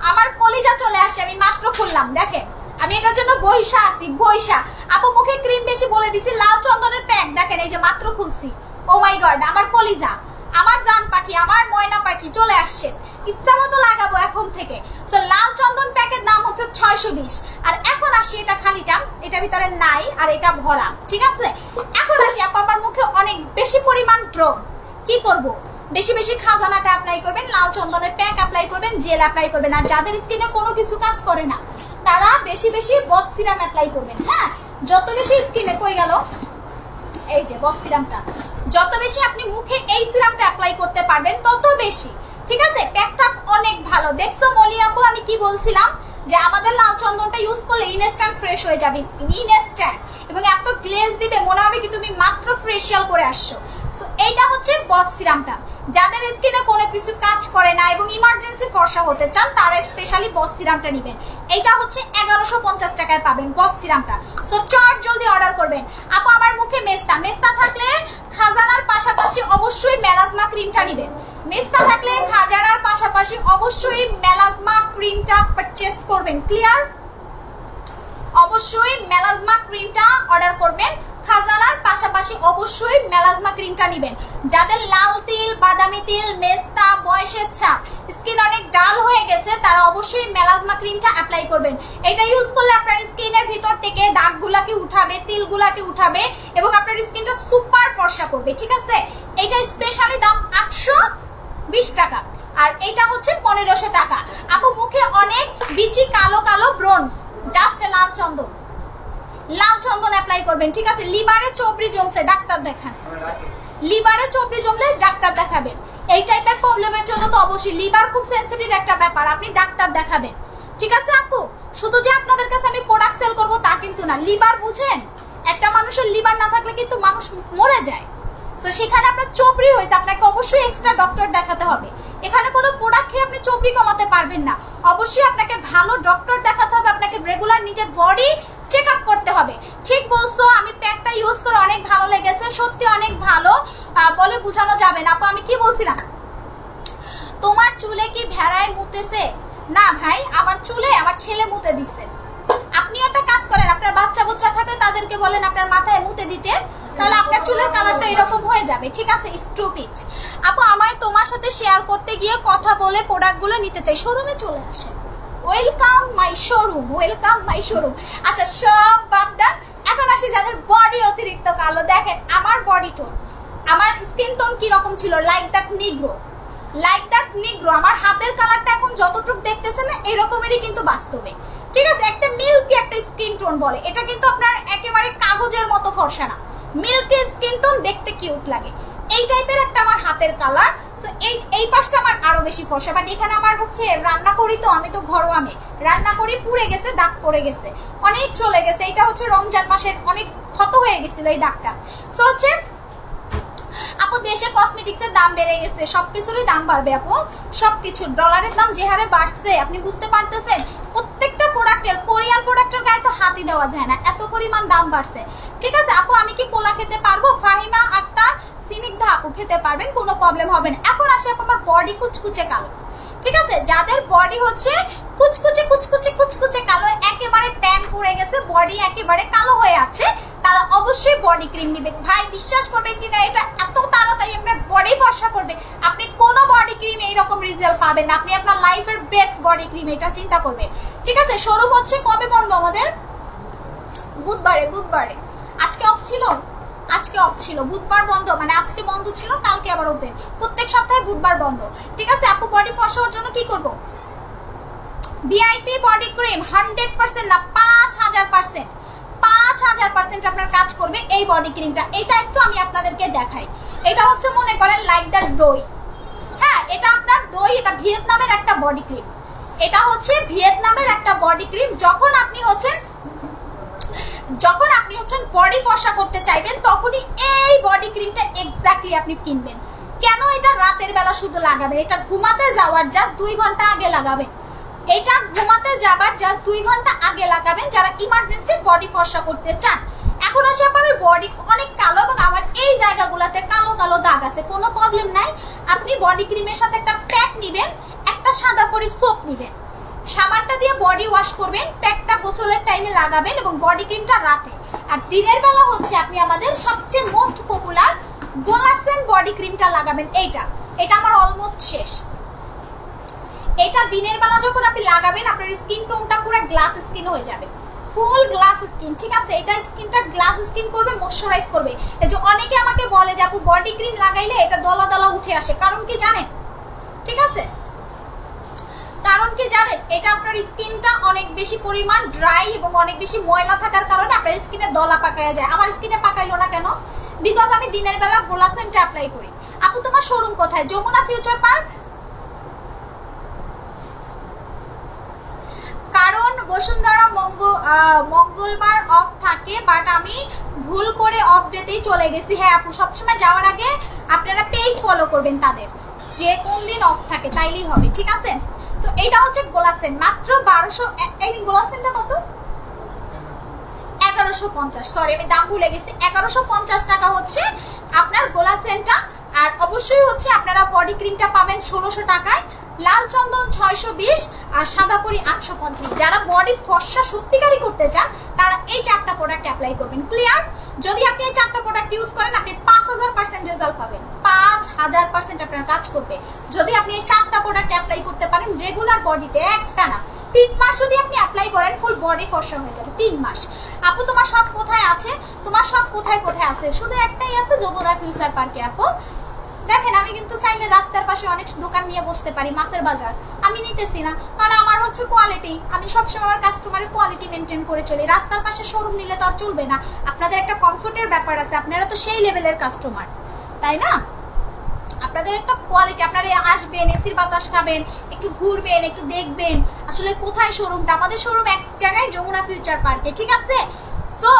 আমার কলিজা চলে আসছে, আমি মাত্র খুললাম, দেখেন আমি এটার জন্য বইসা আছি, বইসা। আপু মুখে ক্রিম বেশি বলে দিছি, লাল চন্দনের প্যাক দেখেন, এই যে মাত্র খুলছি। ও মাই গড, আমার কলিজা, আমার জান পাখি, আমার ময়না পাখি চলে আসছে, ইচ্ছা মতো লাগাবো এখন থেকে। সো লাল চন্দন প্যাকের দাম হচ্ছে 620। আর এখন আসি, এটা খালিটা, এটা ভিতরে নাই আর এটা ভরা, ঠিক আছে? এখন আসি আপু আমার মুখে অনেক বেশি পরিমাণ ব্রণ, কি করব? বেশি বেশি খাজানাটা অ্যাপ্লাই করবেন, লাল চন্দনের প্যাক অ্যাপ্লাই করবেন, জেল অ্যাপ্লাই করবেন। আর যাদের স্কিনে কোনো কিছু কাজ করে না তারা বেশি বেশি বস সিরাম অ্যাপ্লাই করবেন। হ্যাঁ, যত বেশি স্কিনে কই গেল, এই যে বস সিরামটা, যত বেশি আপনি মুখে এই সিরামটা অ্যাপ্লাই করতে পারবেন তত বেশি, ঠিক আছে? প্যাকটা অনেক ভালো। দেখছো মলি আপু আমি কি বলছিলাম, যে আমাদের লাল চন্দনটা ইউজ করলে ইনস্ট্যান্ট ফ্রেশ হয়ে যাবে স্কিন, ইনস্ট্যান্ট, এবং এত গ্লেজ দিবে মনে হবে কি তুমি মাত্র ফেশিয়াল করে আসছো। সো এইটা হচ্ছে বস সিরামটা। যাদের স্কিনে কোনো কিছু কাজ করে না এবং ইমার্জেন্সি ফর্সা হতে চান তারা স্পেশালি বস সিরামটা নেবেন। এইটা হচ্ছে 1150 টাকায় পাবেন বস সিরামটা। সো চট জলদি অর্ডার করবেন। আপু আমার মুখে মেস্তা থাকলে খাজানার পাশাপাশি অবশ্যই মেলাজমা ক্রিমটা নেবেন। মেস্তা থাকলে খাজানার পাশাপাশি অবশ্যই মেলাজমা ক্রিমটা পারচেজ করবেন। ক্লিয়ার? অবশ্যই মেলাজমা ক্রিমটা অর্ডার করবেন, খাজানার পাশাপাশি অবশ্যই মেলাজমা ক্রিমটা নেবেন। যাদের লাল তিল, বাদামি তিল, মেস্তা, বয়সের ছাপ, স্কিন অনেক ডাল হয়ে গেছে তারা অবশ্যই মেলাজমা ক্রিমটা অ্যাপ্লাই করবেন। এটা ইউজ করলে আপনার স্কিনের ভিতর থেকে দাগগুলাকে উঠাবে, তিলগুলাকে উঠাবে এবং আপনার স্কিনটা সুপার ফর্সা করবে, ঠিক আছে? এটা স্পেশালি দাম 820 টাকা আর এটা হচ্ছে 1500 টাকা। আপু মুখে অনেক বিচি কালো কালো ব্রণ, জাস্ট লাল চন্দন অ্যাপ্লাই করবেন, ঠিক আছে? লিভারে চবরি জমছে, ডাক্তার দেখান। লিভারে চবরি জমলে ডাক্তার দেখাবেন। এই টাইপের প্রবলেমের জন্য তো অবশ্যই, লিভার খুব সেনসিটিভ একটা ব্যাপার, আপনি ডাক্তার দেখাবেন, ঠিক আছে আপু? শুধু যে আপনাদের কাছে আমি প্রোডাক্ট সেল করবো তা কিন্তু না। লিভার বুঝেন, একটা মানুষের লিভার না থাকলে কিন্তু মানুষ মরে যায়। তো সেখানে আপনার চবরি হয়েছে, আপনাকে অবশ্যই এক্সট্রা ডক্টর দেখাতে হবে। এখানে কোনো প্রোডাক্ট খেয়ে আপনি চবরি কমাতে পারবেন না, অবশ্যই আপনাকে ভালো ডক্টর দেখাতে হবে, আপনাকে রেগুলার নিজের বডি চেক আপ করতে হবে। ঠিক বলছো, আমি প্যাকটা ইউজ করে অনেক ভালো লেগেছে, সত্যি অনেক ভালো, বলে বোঝানো যাবে না। আপু আমি কি বলছিলাম, তোমার চুলে কি ভেড়ায় মুতেছে? না ভাই, আমার চুলে আমার ছেলে মুতে দিচ্ছে। আপনি একটা কাজ করেন, আপনার বাচ্চা থাকবে তাদেরকে বলেন আপনার মাথায় মুতে দিতে, তাহলে আপনার চুলের কালারটা এরকম হয়ে যাবে, ঠিক আছে? স্টুপিড। আপু আমার তোমার সাথে শেয়ার করতে গিয়ে কথা বলে প্রোডাক্টগুলো নিতে চাই, শোরুমে চলে আসে। Welcome my showroom, welcome my showroom. আচ্ছা সব বাদ দেন, এখন আসি যাদের বডি অতিরিক্ত কালো। দেখেন আমার বডি টোন, আমার স্কিন টোন কিরকম ছিল, লাইক দ্যাট নিগ্রো, আমার হাতের কালারটা এখন যতটুকু দেখতেছেন না এরকমেরই কিন্তু বাস্তবে, ঠিক আছে? একটা মিল্কি একটা স্কিন টোন বলে, এটা কিন্তু আপনার একেবারে কাগজের মতো ফর্সা না, মিল্কি স্কিন টোন, দেখতে কিউট লাগে, এই টাইপের একটা আমার হাতের কালার। এই পাশটা আমার আরো বেশি ফর্সা, বাট এখানে আমার হচ্ছে রান্না করি তো, আমি তো ঘরোয়া মেয়ে, রান্না করি, পুড়ে গেছে, দাগ পড়ে গেছে, অনেক চলে গেছে। এটা হচ্ছে রমজান মাসের অনেক ক্ষত হয়ে গেছিল এই দাগটা। সো হচ্ছে আপু দেশে কসমেটিক্সের দাম বেড়ে গেছে, সবকিছুরই দাম বাড়বে আপু, সবকিছু। ডলারের দাম যে হারে বাড়ছে আপনি বুঝতে পারতেছেন, প্রত্যেকটা প্রোডাক্টের, কোরিয়ান প্রোডাক্টের গায়ে তো হাতই দেওয়া যায় না, এত পরিমাণ দাম বাড়ছে, ঠিক আছে? আপু আমি কি কোলা খেতে পারবো? ফাহিমা আক্তার, সিনিগ্ধা আপু খেতে পারবেন, কোনো প্রবলেম হবে না। এখন আসে আপু আমার বডি কুচকুচে কালো, ঠিক আছে? যাদের বডি হচ্ছে কুচকুচে কুচকুচে কালো, একেবারে ট্যান পড়ে গেছে, বডি একেবারে কালো হয়ে আছে, তারা অবশ্যই বডি ক্রিম নেবেন। ভাই বিশ্বাস করবেন কিনা, এটা এত তাড়াতাড়ি আপনার বডি ফর্সা করবে, আপনি কোনো বডি ক্রিম এইরকম রেজাল্ট পাবেন না। আপনি আপনার লাইফের বেস্ট বডি ক্রিম, এটা চিন্তা করবেন। ঠিক আছে, শোরুম হচ্ছে কবে বন্ধ আমাদের? বুধবারে। আজকে অফ ছিল, বুধবার বন্ধ, মানে আজকে বন্ধ ছিল, কালকে আবার ওপেন। প্রত্যেক সপ্তাহে বুধবার বন্ধ। ঠিক আছে আপু, বডি ফর্সা হওয়ার জন্য কি করব? ভিআইপি বডি ক্রিম 100% না 5000% আপনার কাজ করবে এই বডি ক্রিমটা। এটা একটু আমি আপনাদেরকে দেখাই। এটা হচ্ছে মনে করেন লাইক দ্যাট দই। হ্যাঁ, এটা আপনার দই, এটা ভিয়েতনামের একটা বডি ক্রিম। এটা হচ্ছে ভিয়েতনামের একটা বডি ক্রিম। যখন আপনি হচ্ছেন বডি ফর্সা করতে চাইবেন, তখনই এই বডি ক্রিমটা এক্স্যাক্টলি আপনি কিনবেন। কেন? এটা রাতের বেলা শুধু লাগাবেন, এটা ঘুমাতে যাওয়ার জাস্ট 2 ঘন্টা আগে লাগাবেন। এটা ঘুমাতে যাবার জাস্ট 2 ঘন্টা আগে লাগাবেন যারা ইমার্জেন্সি বডি ফর্সা করতে চান। এখন আসে আমার বডি অনেক কালো এবং আমার এই জায়গাগুলোতে কালো কালো দাগ আছে, কোনো প্রবলেম নাই। আপনি বডি ক্রিমের সাথে একটা প্যাক নেবেন, একটা সাদা করে সোপ নেবেন, সাবানটা দিয়ে বডি ওয়াশ করবেন, প্যাকটা গোসলের টাইমে লাগাবেন এবং বডি ক্রিমটা রাতে। আর দিনের বেলা হচ্ছে আপনি আমাদের সবচেয়ে মোস্ট পপুলার গোলাসেন বডি ক্রিমটা লাগাবেন। এটা আমার অলমোস্ট শেষ। এটা দিনের বেলা যখন আপনি লাগাবেন, আপনার স্কিন টোনটা পুরো গ্লাস স্কিন হয়ে যাবে, ফুল গ্লাস স্কিন। ঠিক আছে, এটা স্কিনটা গ্লাস স্কিন করবে, ময়শ্চারাইজ করবে। এই যে অনেকে আমাকে বলে যে আপু বডি ক্রিম লাগাইলে এটা দলা দলা উঠে আসে, কারণ কি জানেন? ঠিক আছে, কারণ কি জানেন? এটা আপনার স্কিনটা অনেক বেশি পরিমাণ ড্রাই এবং অনেক বেশি ময়লা থাকার কারণে আপনার স্কিনে দলা পাকায়া যায়। আমার স্কিনে পাকাইলো না কেন? বিকজ আমি দিনের বেলা গোলাসেনটা অ্যাপ্লাই করি। আপু তোমার শোরুম কোথায়? Jamuna future park. কারণ বসুন্ধরা মঙ্গলবার অফ থাকে, বাট আমি ভুল করে অফ ডেতেই চলে গেছি। হ্যাঁ আপু, সবসময় যাওয়ার আগে আপনারা পেজ ফলো করবেন তাদের, যে কোন দিন অফ থাকে, তাইলেই হবে। ঠিক আছে, সো এইটা হচ্ছে গোলাসেন, মাত্র 1200। এই গোলাসেনটা কত? 1150। সরি, আমি দাম ভুলে গেছি। 1150 টাকা হচ্ছে আপনার গোলাসেনটা। আর অবশ্যই হচ্ছে আপনারা বডি ক্রিমটা পাবেন 1600 টাকায়, লাল চন্দন 620 আর সাদা পরি 850। যারা বডি ফর্সা সত্যিকারই করতে চান তারা এই 4টা প্রোডাক্ট অ্যাপ্লাই করবেন। ক্লিয়ার? যদি আপনি এই 4টা প্রোডাক্ট ইউজ করেন, আপনি 5000% রেজাল্ট পাবেন। 5000% আপনার কাজ করবে যদি আপনি এই 4টা প্রোডাক্ট অ্যাপ্লাই করতে পারেন রেগুলার বডিতে, একটা না 3 মাস যদি আপনি অ্যাপ্লাই করেন, ফুল বডি ফর্সা হয়ে যাবে 3 মাস। আপু তোমার সব কোথায় আছে? তোমার সব কোথায় আছে? শুধু একটাই আছে, যমুনা ফিউচার পার্কে। আপু দেখেন, আমি কিন্তু চাইলে রাস্তার পাশে অনেক দোকান নিয়ে বসতে পারি, মাছের বাজার। আমি নিতেছি না, কারণ আমার হচ্ছে কোয়ালিটি। আমি সবসময় আমার কাস্টমারের কোয়ালিটি মেনটেন করে চলি। রাস্তার পাশে শোরুম নিলে তো আর চলবে না। আপনাদের একটা কমফোর্টের ব্যাপার আছে, আপনারা তো সেই লেভেলের কাস্টমার, তাই না? আপনাদের একটা কোয়ালিটি, আপনারা আসবেন, এসির বাতাস খাবেন, একটু ঘুরবেন, একটু দেখবেন আসলে কোথায় শোরুমটা। আমাদের শোরুম এক জায়গায়, যমুনা ফিউচার পার্কে। ঠিক আছে, সো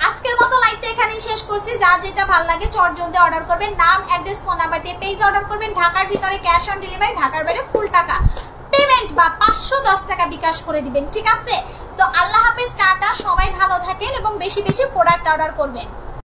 আজকের মতো লাইভটা এখানেই শেষ করছি। যা যেটা ভালো লাগে চটজলদি অর্ডার করবেন, নাম, অ্যাড্রেস, ফোন নাম্বার দিয়ে পেজ অর্ডার করবেন। ঢাকার ভিতরে ক্যাশ অন ডেলিভারি, ঢাকার বাইরে ফুল টাকা পেমেন্ট বা 510 টাকা বিকাশ করে দিবেন। ঠিক আছে, সো আল্লাহ হাফেজ, টাটা, সবাই ভালো থাকেন এবং বেশি বেশি প্রোডাক্ট অর্ডার করবেন।